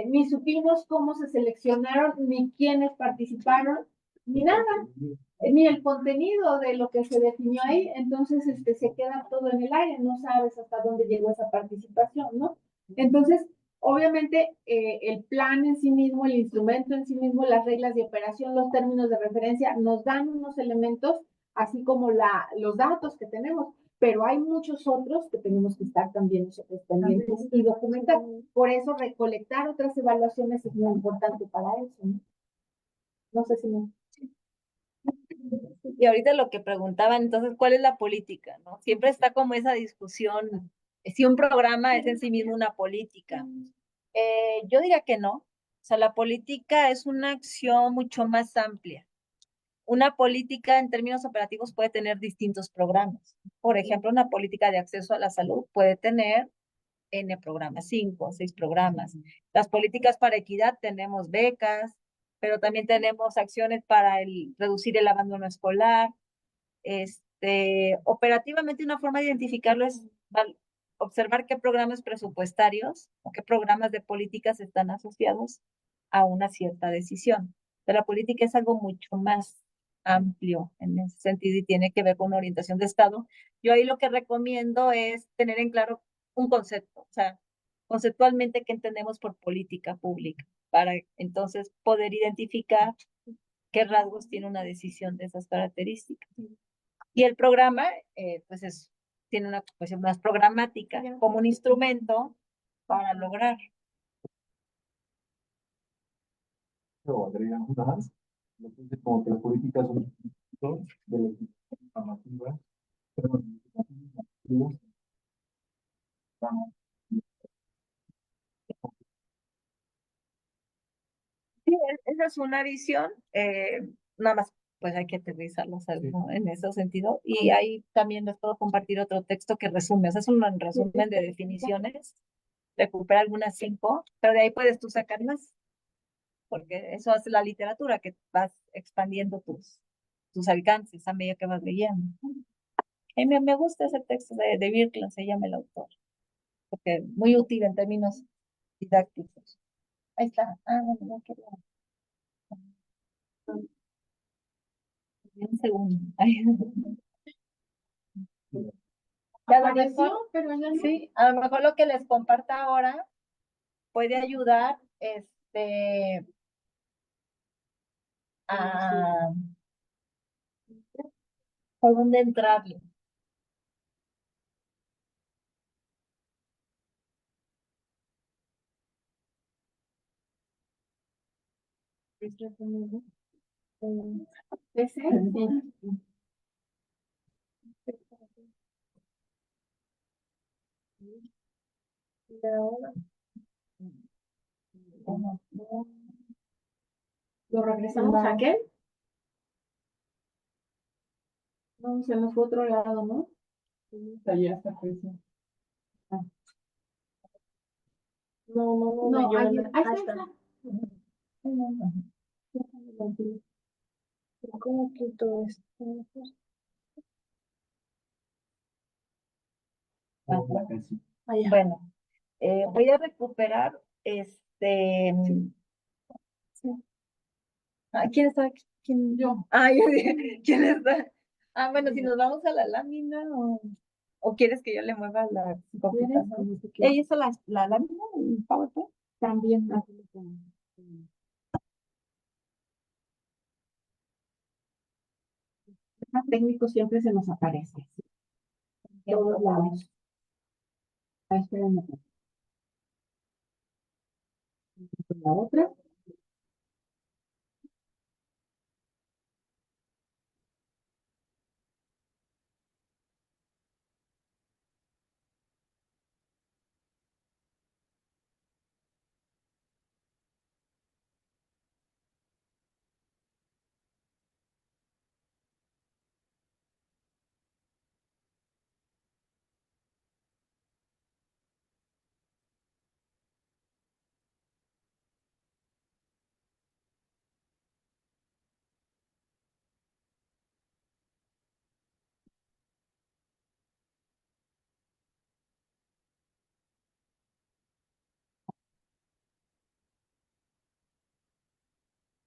ni supimos cómo se seleccionaron, ni quiénes participaron, ni nada, ni el contenido de lo que se definió ahí, entonces se queda todo en el aire, no sabes hasta dónde llegó esa participación, ¿no? Entonces, obviamente, el plan en sí mismo, el instrumento en sí mismo, las reglas de operación, los términos de referencia, nos dan unos elementos, así como los datos que tenemos, pero hay muchos otros que tenemos que estar también nosotros pendientes y documentar. Por eso, recolectar otras evaluaciones es muy importante para eso, ¿no? No sé si me... Y ahorita lo que preguntaban, entonces, ¿cuál es la política? ¿No? Siempre está como esa discusión, si un programa es en sí mismo una política. Yo diría que no. O sea, la política es una acción mucho más amplia. Una política en términos operativos puede tener distintos programas. Por ejemplo, una política de acceso a la salud puede tener N programas, 5 o 6 programas. Las políticas para equidad tenemos becas, pero también tenemos acciones para reducir el abandono escolar. Operativamente una forma de identificarlo es observar qué programas presupuestarios o qué programas de políticas están asociados a una cierta decisión. Pero la política es algo mucho más amplio en ese sentido y tiene que ver con una orientación de Estado. Yo ahí lo que recomiendo es tener en claro un concepto, o sea, conceptualmente qué entendemos por política pública, para entonces poder identificar qué rasgos tiene una decisión de esas características. Y el programa, tiene una cuestión más programática como un instrumento para lograr. O agrega una más. Entonces, como que las políticas son de la normativa, pero Sí, esa es una visión, nada más pues hay que aterrizarlos ¿no? En ese sentido. Y ahí también les puedo compartir otro texto que resume, o sea, es un resumen de definiciones, recupera algunas 5, pero de ahí puedes tú sacar más, porque eso hace la literatura, que vas expandiendo tus alcances a medida que vas leyendo. Y me gusta ese texto de Birkland, se llama el autor, porque muy útil en términos didácticos. Ahí está. Ah, bueno, no quería. Un segundo. Y a lo mejor, pero ya no. sí, a lo mejor lo que les comparta ahora puede ayudar a, ¿Por dónde entrarle? Ese, sí. Y ahora, ¿Lo regresamos a qué? No, se nos fue otro lado, ¿no? Allá está presa. No, ahí ahí está. está. ¿Cómo quito esto? La canción. Bueno, voy a recuperar ¿quién está aquí? ¿Quién? Yo. Yo dije, ¿quién está? Bueno, si nos vamos a la lámina o quieres que yo le mueva la computadora. ¿Ella hizo la lámina en PowerPoint? También. El técnico siempre se nos aparece. En todos lados. Espérenme. La otra.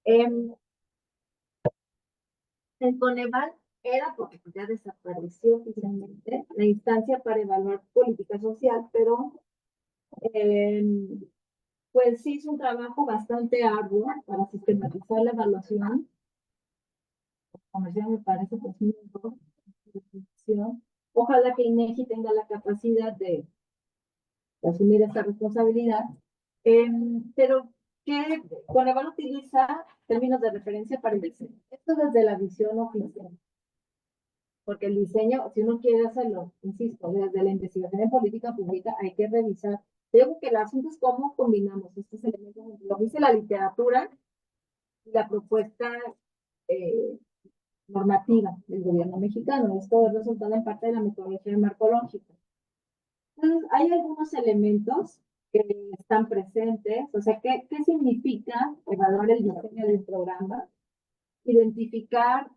El Coneval era, porque pues, ya desapareció oficialmente, la instancia para evaluar política social, pero pues sí hizo un trabajo bastante arduo para sistematizar la evaluación. Comercial me parece pues muy bueno. Ojalá que INEGI tenga la capacidad de asumir esta responsabilidad. Pero que Coneval utiliza términos de referencia para el diseño. Esto desde la visión oficial. Porque el diseño, si uno quiere hacerlo, insisto, desde la investigación en política pública, hay que revisar. Yo creo que el asunto es cómo combinamos estos elementos, lo que dice la literatura y la propuesta eh, normativa del gobierno mexicano. Esto es resultado en parte de la metodología marcológica. Entonces, hay algunos elementos que están presentes, o sea, ¿qué significa evaluar el diseño del programa? Identificar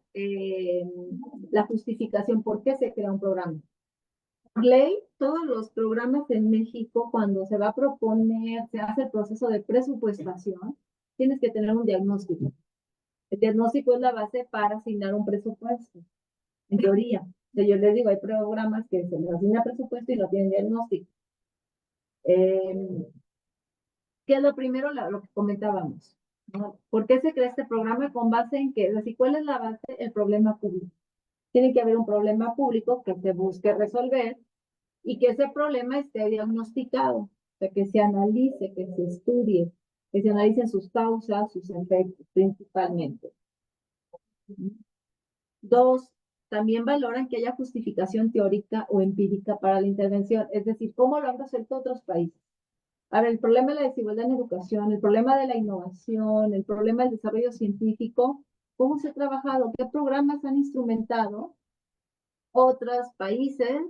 la justificación por qué se crea un programa. Ley, todos los programas en México, cuando se va a proponer, se hace el proceso de presupuestación, tienes que tener un diagnóstico. El diagnóstico es la base para asignar un presupuesto, en teoría. Yo les digo, hay programas que se les asigna presupuesto y no tienen diagnóstico. ¿Qué es lo primero? Lo que comentábamos, ¿no? ¿Por qué se crea este programa? ¿Con base en qué? Es decir, ¿cuál es la base? El problema público. Tiene que haber un problema público que se busque resolver y que ese problema esté diagnosticado, o sea, que se analice, que se estudie, que se analicen sus causas, sus efectos principalmente. Dos, también valoran que haya justificación teórica o empírica para la intervención, es decir, cómo lo han resuelto otros países. A ver, el problema de la desigualdad en educación, el problema de la innovación, el problema del desarrollo científico, ¿cómo se ha trabajado? ¿Qué programas han instrumentado otros países?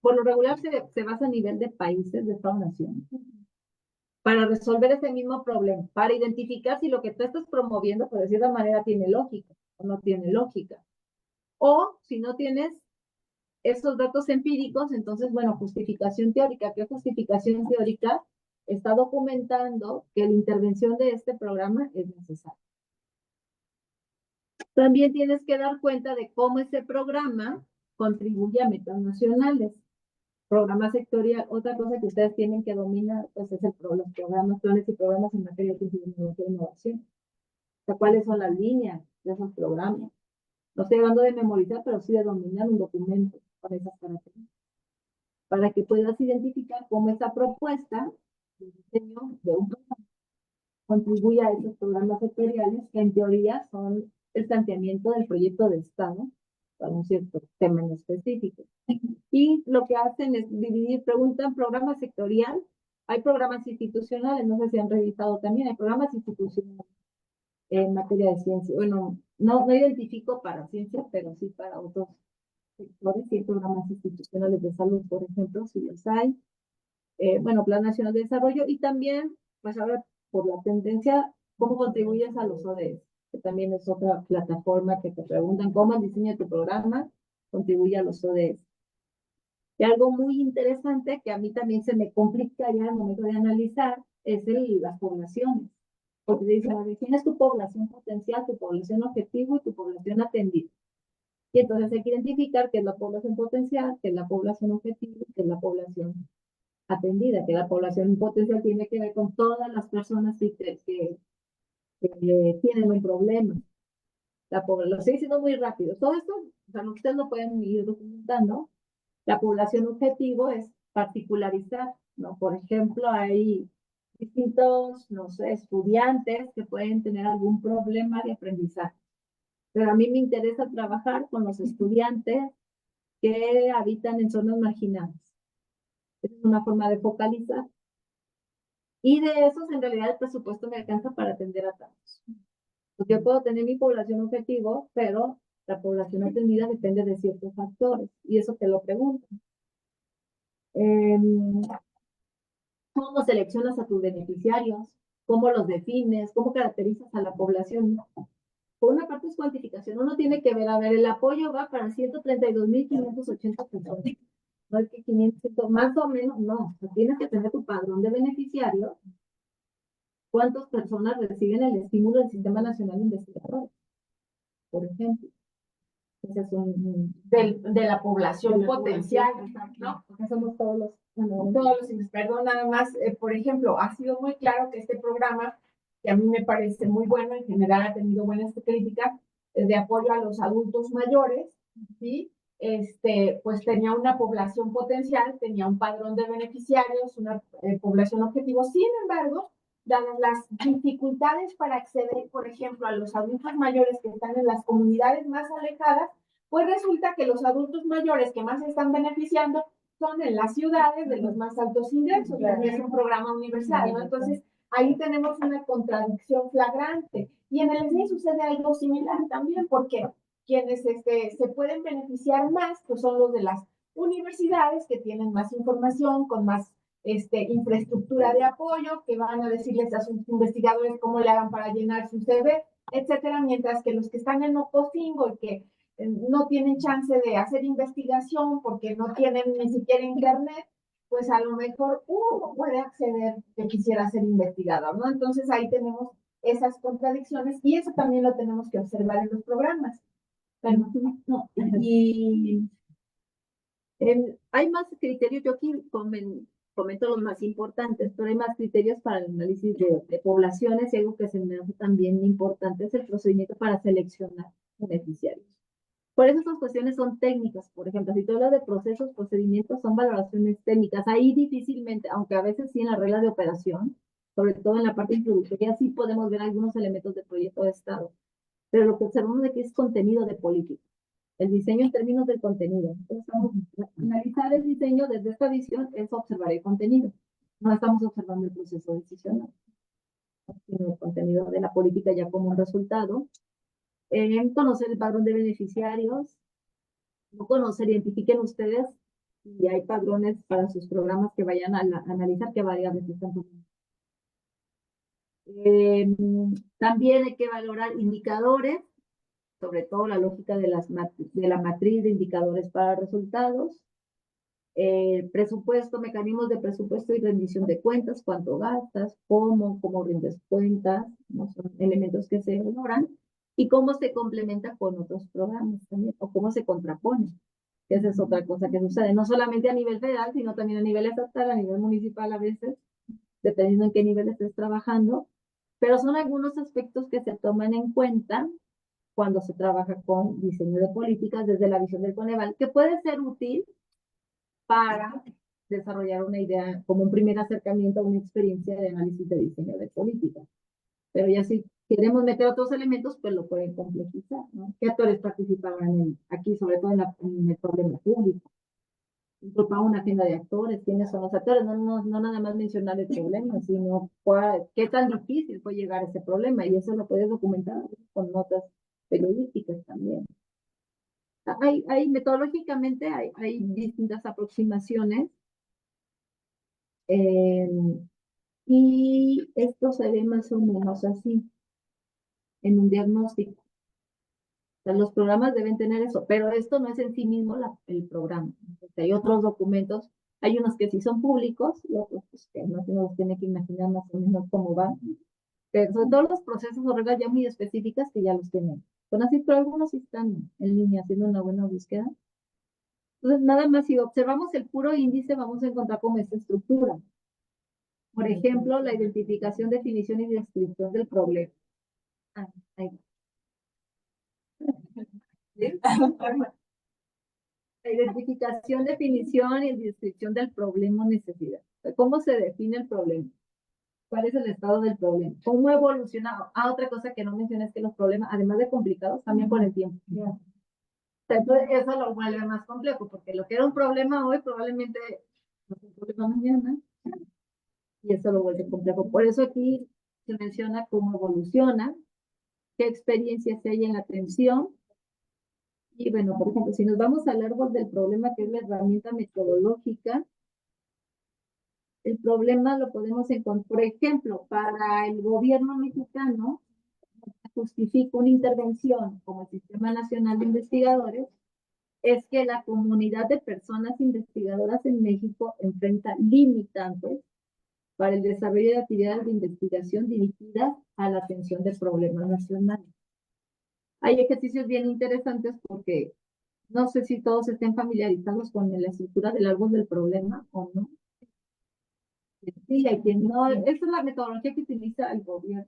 Por lo regular se basa a nivel de países, de Estado-nación, para resolver ese mismo problema, para identificar si lo que tú estás promoviendo, por decir de manera, tiene lógica o no tiene lógica. O si no tienes esos datos empíricos, entonces, bueno, justificación teórica. ¿Qué justificación teórica? Está documentando que la intervención de este programa es necesaria. También tienes que dar cuenta de cómo ese programa contribuye a metas nacionales. Programa sectorial, otra cosa que ustedes tienen que dominar, pues es los programas, planes y programas en materia de innovación. O sea, ¿cuáles son las líneas de esos programas? No estoy hablando de memorizar, pero sí de dominar un documento con esas características, para que puedas identificar cómo esta propuesta de diseño de un programa contribuye a esos programas sectoriales que en teoría son el planteamiento del proyecto de Estado para un cierto tema en específico. Y lo que hacen es dividir, preguntan programa sectorial, hay programas institucionales, no sé si han revisado también, hay programas institucionales en materia de ciencia. Bueno, no identifico para ciencia, pero sí para otros sectores, y hay programas institucionales de salud, por ejemplo, si los hay. Bueno, Plan Nacional de Desarrollo, y también, pues ahora por la tendencia, cómo contribuyes a los ODS, que también es otra plataforma que te preguntan cómo el diseño de tu programa contribuye a los ODS. Y algo muy interesante que a mí también se me complica ya al momento de analizar es las poblaciones. Porque te dicen, defines tu población potencial, tu población objetivo y tu población atendida. Y entonces hay que identificar qué es la población potencial, qué es la población objetivo, qué es la población atendida, que la población potencial tiene que ver con todas las personas que tienen un problema. Lo estoy diciendo muy rápido. Todo esto, o sea, ustedes lo pueden ir documentando. La población objetivo es particularizar, ¿no? Por ejemplo, hay distintos, no sé, estudiantes que pueden tener algún problema de aprendizaje. Pero a mí me interesa trabajar con los estudiantes que habitan en zonas marginadas. Esa es una forma de focalizar. Y de esos, en realidad, el presupuesto me alcanza para atender a tantos. Porque yo puedo tener mi población objetivo, pero la población atendida depende de ciertos factores. Y eso te lo pregunto. ¿Cómo seleccionas a tus beneficiarios? ¿Cómo los defines? ¿Cómo caracterizas a la población? Por una parte es cuantificación. Uno tiene que ver, a ver, el apoyo va para 132.580 personas. No es que 500, más o menos, no. Tienes que tener tu padrón de beneficiarios. ¿Cuántas personas reciben el estímulo del Sistema Nacional de Investigadores? Por ejemplo. Ese es de la población potencial, ¿no? Porque somos todos los... Perdón, nada más, por ejemplo, ha sido muy claro que este programa, que a mí me parece muy bueno, en general ha tenido buenas críticas, de apoyo a los adultos mayores, ¿sí? Pues tenía una población potencial, tenía un padrón de beneficiarios, una población objetivo. Sin embargo, dadas las dificultades para acceder, por ejemplo, a los adultos mayores que están en las comunidades más alejadas, pues resulta que los adultos mayores que más se están beneficiando son en las ciudades de los más altos ingresos, porque es un programa universal, ¿no? Entonces, ahí tenemos una contradicción flagrante. Y en el SNI sucede algo similar también, porque quienes se pueden beneficiar más, pues son los de las universidades que tienen más información, con más infraestructura de apoyo, que van a decirles a sus investigadores cómo le hagan para llenar su CV, etcétera, mientras que los que están en Ocosingo y que no tienen chance de hacer investigación porque no tienen ni siquiera internet, pues a lo mejor uno puede acceder que quisiera ser investigador, ¿no? Entonces ahí tenemos esas contradicciones y eso también lo tenemos que observar en los programas. Pero, no, y hay más criterios, yo aquí comento los más importantes, pero hay más criterios para el análisis de poblaciones, y algo que se me hace también importante es el procedimiento para seleccionar beneficiarios. Por eso estas cuestiones son técnicas, por ejemplo, si tú hablas de procesos, procedimientos, son valoraciones técnicas. Ahí difícilmente, aunque a veces sí en la regla de operación, sobre todo en la parte introductoria, sí podemos ver algunos elementos del proyecto de Estado. Pero lo que observamos aquí es contenido de política. El diseño en términos del contenido. Entonces, analizar el diseño desde esta visión es observar el contenido. No estamos observando el proceso decisional, sino el contenido de la política ya como un resultado. Conocer el padrón de beneficiarios, no conocer, identifiquen ustedes si hay padrones para sus programas que vayan a analizar qué variables están tomando. También hay que valorar indicadores, sobre todo la lógica de la matriz de indicadores para resultados. Presupuesto, mecanismos de presupuesto y rendición de cuentas, cuánto gastas, cómo rindes cuentas, ¿no? Son elementos que se valoran, y cómo se complementa con otros programas también, o cómo se contrapone. Esa es otra cosa que sucede, no solamente a nivel federal, sino también a nivel estatal, a nivel municipal a veces, dependiendo en qué nivel estés trabajando, pero son algunos aspectos que se toman en cuenta cuando se trabaja con diseño de políticas desde la visión del Coneval, que puede ser útil para desarrollar una idea como un primer acercamiento a una experiencia de análisis de diseño de políticas. Pero ya si queremos meter otros elementos, pues lo pueden complejizar, ¿no? ¿Qué actores participaban aquí, sobre todo en el problema público? Para una agenda de actores, quiénes son los actores, no nada más mencionar el problema, sino qué tan difícil fue llegar a ese problema, y eso lo puedes documentar con notas periodísticas también. Metodológicamente hay distintas aproximaciones, y esto se ve más o menos así en un diagnóstico. O sea, los programas deben tener eso, pero esto no es en sí mismo el programa. Porque hay otros documentos, hay unos que sí son públicos y otros pues, que no, uno los tiene que imaginar más o menos cómo van. Pero sobre todo los procesos o reglas ya muy específicas que ya los tienen. Son así, pero algunos sí están en línea haciendo una buena búsqueda. Entonces, nada más si observamos el puro índice, vamos a encontrar como esta estructura. Por ejemplo, la identificación, definición y descripción del problema. Ahí. La identificación, definición y descripción del problema o necesidad. ¿Cómo se define el problema? ¿Cuál es el estado del problema? ¿Cómo ha evolucionado? Otra cosa que no mencioné es que los problemas, además de complicados, también con el tiempo. Entonces, eso lo vuelve más complejo, porque lo que era un problema hoy probablemente no es un problema mañana, y eso lo vuelve complejo. Por eso aquí se menciona cómo evoluciona, qué experiencias hay en la atención. Y bueno, por ejemplo, si nos vamos al árbol del problema, que es la herramienta metodológica, el problema lo podemos encontrar, por ejemplo, para el gobierno mexicano, justifica una intervención como el Sistema Nacional de Investigadores, es que la comunidad de personas investigadoras en México enfrenta limitantes para el desarrollo de actividades de investigación dirigidas a la atención de problemas nacionales. Hay ejercicios bien interesantes porque no sé si todos estén familiarizados con la estructura del árbol del problema o no. Sí, hay quien no. Esa es la metodología que utiliza el gobierno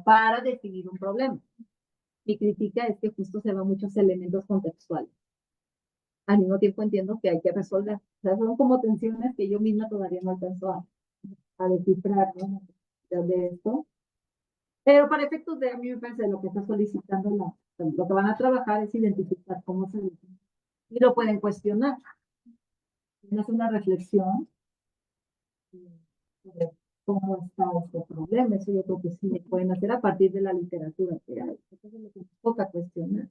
para definir un problema. Mi crítica es que justo se van muchos elementos contextuales. Al mismo tiempo entiendo que hay que resolver. O sea, son como tensiones que yo misma todavía no alcanzo a descifrar, ¿no? De esto. Pero para efectos de, a mí me parece lo que está solicitando, lo que van a trabajar es identificar cómo se define. Y lo pueden cuestionar. Es una reflexión sobre cómo está este problema. Eso yo creo que sí lo pueden hacer a partir de la literatura que hay. Eso es lo que nos toca cuestionar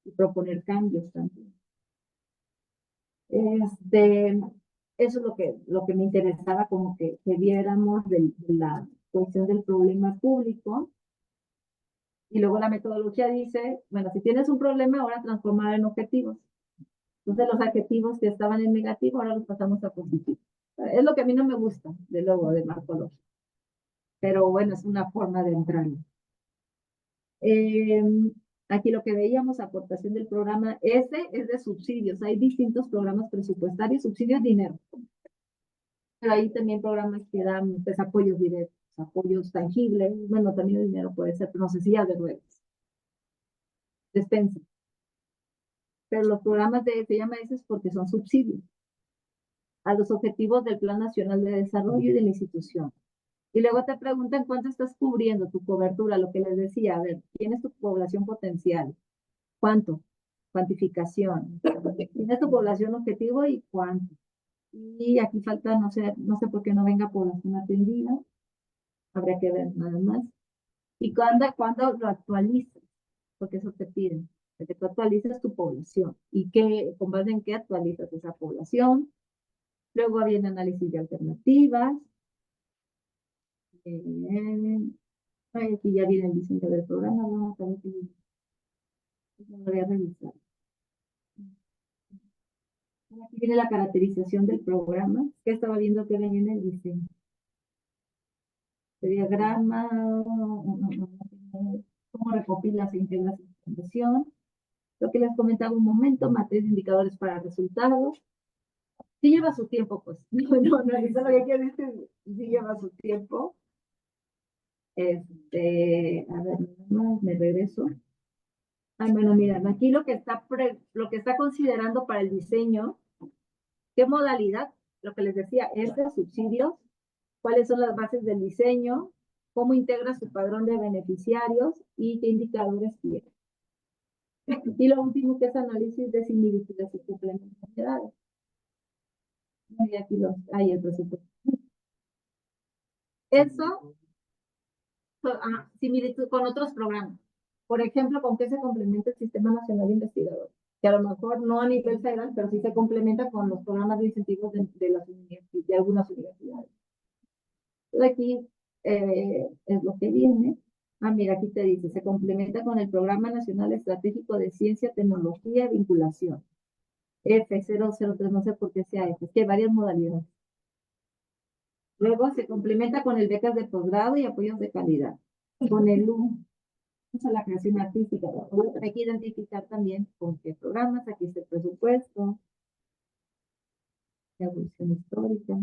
y proponer cambios también. Eso es lo que me interesaba, como que viéramos de la cuestión del problema público. Y luego la metodología dice, bueno, si tienes un problema, ahora transformar en objetivos. Entonces los adjetivos que estaban en negativo, ahora los pasamos a positivo. Es lo que a mí no me gusta, de luego, de marcología. Pero bueno, es una forma de entrar. Aquí lo que veíamos, aportación del programa, este es de subsidios. Hay distintos programas presupuestarios, subsidios, dinero. Pero hay también programas que dan pues, apoyos directos, apoyos tangibles. Bueno, también el dinero puede ser, pero no sé si ya de ruedas. Despensa. Pero los programas se llama ese porque son subsidios a los objetivos del Plan Nacional de Desarrollo y de la institución. Y luego te preguntan cuánto estás cubriendo tu cobertura, lo que les decía, a ver, ¿quién es tu población potencial? ¿Cuánto? Cuantificación. ¿Quién es tu población objetivo y cuánto? Y aquí falta, no sé por qué no venga población atendida, habría que ver nada más. Y cuándo lo actualizas, porque eso te piden, que tú actualizas tu población y con base en qué actualizas esa población. Luego viene análisis de alternativas. Aquí ya viene el diseño del programa. Vamos a ver si lo voy a revisar. Aquí viene la caracterización del programa, que estaba viendo que venía en el diseño. El diagrama, cómo recopilas e integras información. Lo que les comentaba un momento, matriz de indicadores para resultados. Sí lleva su tiempo, pues. No, eso es lo que quiero decir, sí lleva su tiempo. A ver, no, me regreso. Ay, bueno, mira, aquí lo que está considerando para el diseño, qué modalidad, lo que les decía, subsidios, cuáles son las bases del diseño, cómo integra su padrón de beneficiarios y qué indicadores tiene. Y lo último que es análisis de similitudes y complementariedades. Y aquí hay el presupuesto. Eso, similitud con otros programas. Por ejemplo, ¿con qué se complementa el Sistema Nacional de Investigadores? Que a lo mejor no a nivel federal, pero sí se complementa con los programas de incentivos de algunas universidades. Aquí es lo que viene. Mira, aquí te dice, se complementa con el Programa Nacional Estratégico de Ciencia, Tecnología y Vinculación. F003, no sé por qué sea F, es que hay varias modalidades. Luego se complementa con el becas de posgrado y apoyos de calidad. Con el U, la creación artística. Hay que identificar también con qué programas, aquí está el presupuesto, la evolución histórica.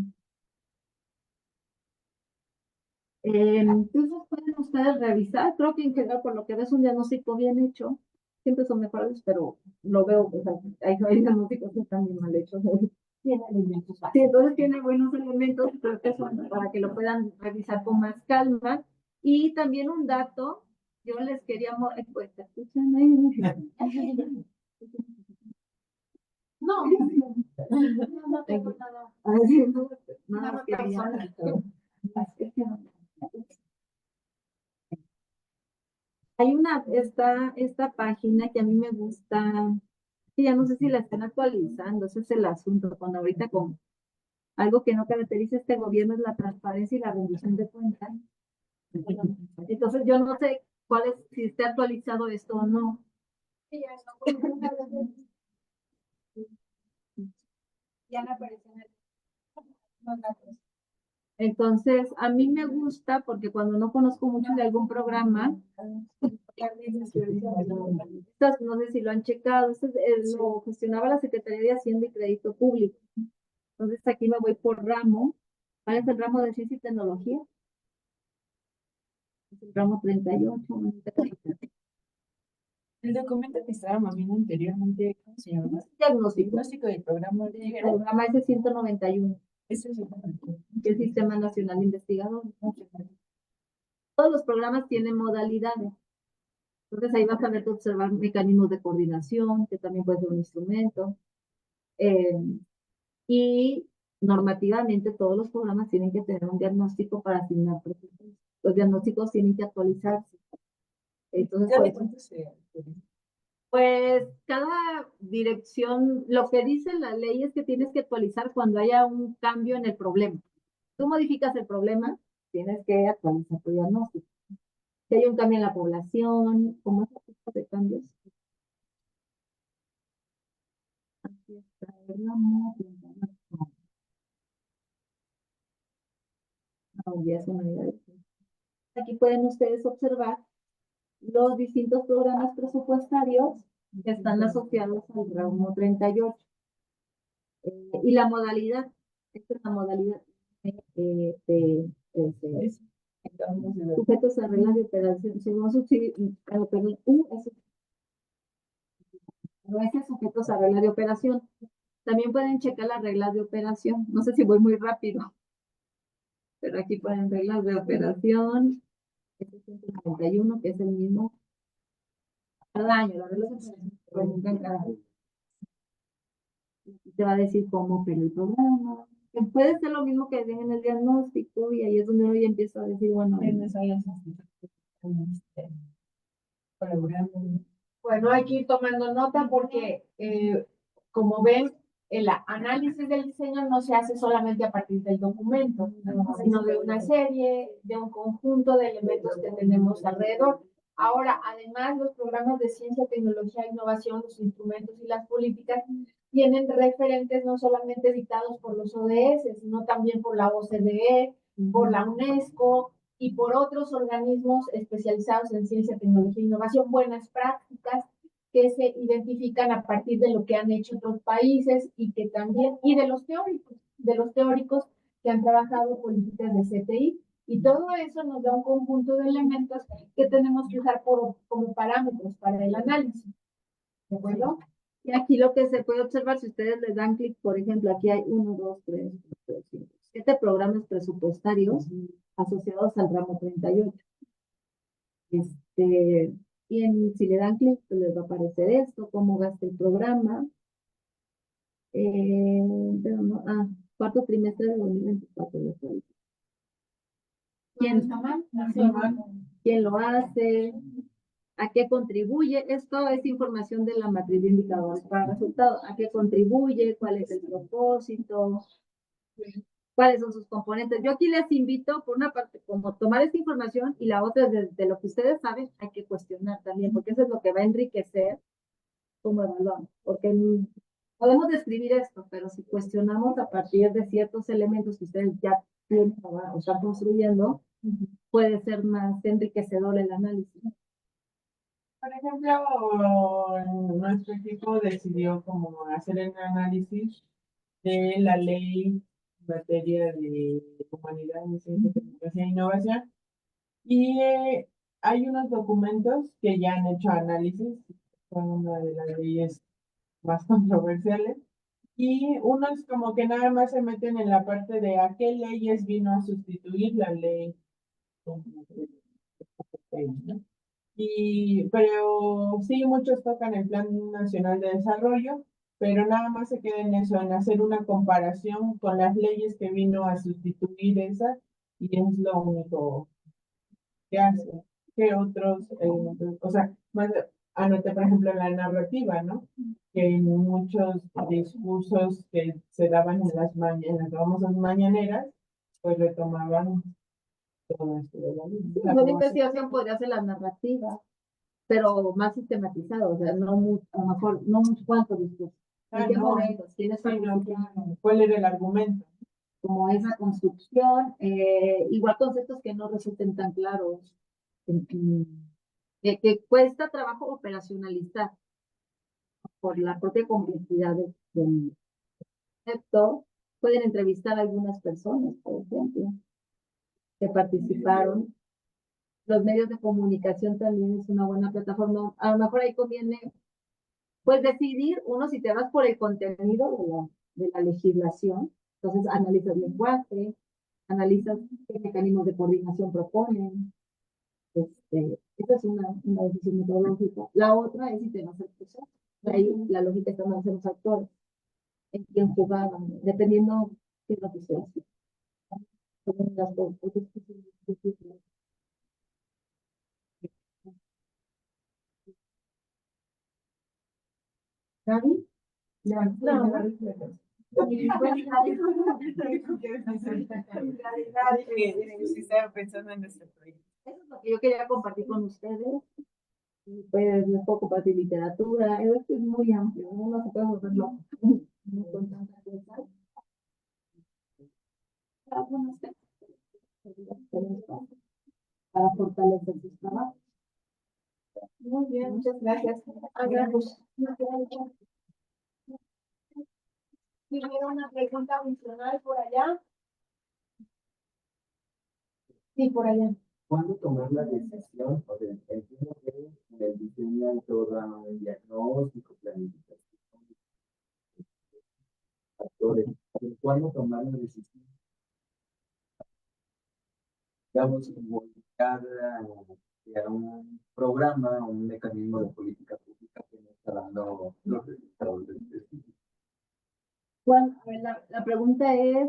Entonces pueden ustedes revisar, creo que en general por lo que ves un diagnóstico bien hecho, siempre son mejores, pero lo veo, o sea, hay diagnósticos que están bien mal hechos. Tiene elementos Sí, entonces tiene buenos elementos, creo que son para que lo puedan revisar con más calma. Y también un dato, yo les quería, pues, ¿te escuchan ahí? No, no tengo nada. Ay, no, nada, quería. Hay esta página que a mí me gusta, que ya no sé si la están actualizando, ese es el asunto, cuando ahorita con algo que no caracteriza a este gobierno es la transparencia y la rendición de cuentas. Entonces yo no sé si está actualizado esto o no. Ya no aparece en los datos. Entonces, a mí me gusta porque cuando no conozco mucho de algún programa, no sé si lo han checado, lo gestionaba la Secretaría de Hacienda y Crédito Público. Entonces, aquí me voy por ramo. ¿Cuál es el ramo de Ciencia y Tecnología? Es el ramo 38. El documento que estábamos viendo anteriormente, ¿cómo se llama? Diagnóstico. Diagnóstico del programa El de programa es de 191, Ese es que es el Sistema Nacional de Investigadores. Todos los programas tienen modalidades. Entonces ahí vas a ver que observar mecanismos de coordinación, que también puede ser un instrumento. Y normativamente todos los programas tienen que tener un diagnóstico para asignar presupuestos. Los diagnósticos tienen que actualizarse. Entonces, pues cada dirección, lo que dice la ley es que tienes que actualizar cuando haya un cambio en el problema. Tú modificas el problema, tienes que actualizar tu diagnóstico. Si hay un cambio en la población, como esos tipos de cambios. Aquí está, aquí pueden ustedes observar los distintos programas presupuestarios que están asociados al ramo 38. Y la modalidad, esta es la modalidad de sujetos a reglas de operación. Si no, es sujetos a reglas de operación. También pueden checar las reglas de operación. No sé si voy muy rápido, pero aquí ponen reglas de operación. Este es 191, que es el mismo cada año. Las reglas de operación se preguntan cada año. Te va a decir cómo opera el programa. Que puede ser lo mismo que den en el diagnóstico, y ahí es donde uno ya empieza a decir, bueno, Bueno, hay que ir tomando nota porque, como ven, el análisis del diseño no se hace solamente a partir del documento, sino de una serie, de un conjunto de elementos que tenemos alrededor. Ahora, además, los programas de ciencia, tecnología, innovación, los instrumentos y las políticas tienen referentes no solamente dictados por los ODS, sino también por la OCDE, por la UNESCO y por otros organismos especializados en ciencia, tecnología e innovación, buenas prácticas que se identifican a partir de lo que han hecho otros países y que también, y de los teóricos que han trabajado políticas de CTI. Y todo eso nos da un conjunto de elementos que tenemos que usar como parámetros para el análisis. ¿De acuerdo? Y aquí lo que se puede observar, si ustedes le dan clic, por ejemplo, aquí hay 1, 2, 3, 4, 5, 7 programas presupuestarios asociados al ramo 38. Si le dan clic, pues les va a aparecer esto, cómo gasta el programa. Pero no, cuarto trimestre de 2024. ¿Quién lo hace? ¿A qué contribuye? Esto es información de la matriz de indicadores para resultados. ¿A qué contribuye? ¿Cuál es el propósito? ¿Cuáles son sus componentes? Yo aquí les invito, por una parte, como tomar esta información y la otra, de lo que ustedes saben, hay que cuestionar también, porque eso es lo que va a enriquecer cómo evaluamos. Porque podemos describir esto, pero si cuestionamos a partir de ciertos elementos que ustedes ya tienen o están construyendo, puede ser más enriquecedor el análisis. Por ejemplo, nuestro equipo decidió como hacer el análisis de la ley en materia de humanidades, ciencia, tecnología e innovación. Y hay unos documentos que ya han hecho análisis, son una de las leyes más controversiales. Y unos como que nada más se meten en la parte de a qué leyes vino a sustituir la ley. ¿No? Pero sí, muchos tocan el Plan Nacional de Desarrollo, pero nada más se queda en eso, en hacer una comparación con las leyes que vino a sustituir esa, y es lo único que hace. Que otros elementos, o sea, más anoté, por ejemplo, la narrativa, ¿no? Que en muchos discursos que se daban en las famosas mañaneras, pues retomaban todo esto de la ley. La investigación podría ser la narrativa, pero más sistematizado, o sea, a lo mejor no mucho cuántos discursos. ¿En qué momentos? ¿Quiénes participaron? ¿Cuál era el argumento? Como esa construcción, igual conceptos que no resulten tan claros, que cuesta trabajo operacionalizar por la propia complejidad del concepto. Pueden entrevistar a algunas personas, por ejemplo, que participaron. Los medios de comunicación también es una buena plataforma. A lo mejor ahí conviene, pues, decidir uno si te vas por el contenido de la legislación. Entonces analizas lenguaje, analizas qué mecanismos de coordinación proponen. Esta es una decisión metodológica. La otra es si te vas al proceso. Ahí la lógica está más en los actores, en quién jugaban, dependiendo qué es lo que se hace. ¿Gaby? Estaba pensando en este proyecto. Eso es lo que yo quería compartir con ustedes. Y pues les puedo compartir literatura. Es que es muy amplio, ¿no? No se puede volver loco con tantas cosas. Para fortalecer sus trabajos. Muy bien, muchas gracias. ¿Tiene una pregunta adicional por allá? Sí, por allá. ¿Cuándo tomar la decisión? O sea, entiendo que el diseño y todo el diagnóstico, planificación, factores, pero ¿cuándo tomar la decisión? Digamos, involucrar a un programa, un mecanismo de política pública que no está dando los resultados del estudio. Juan, a ver, la pregunta es,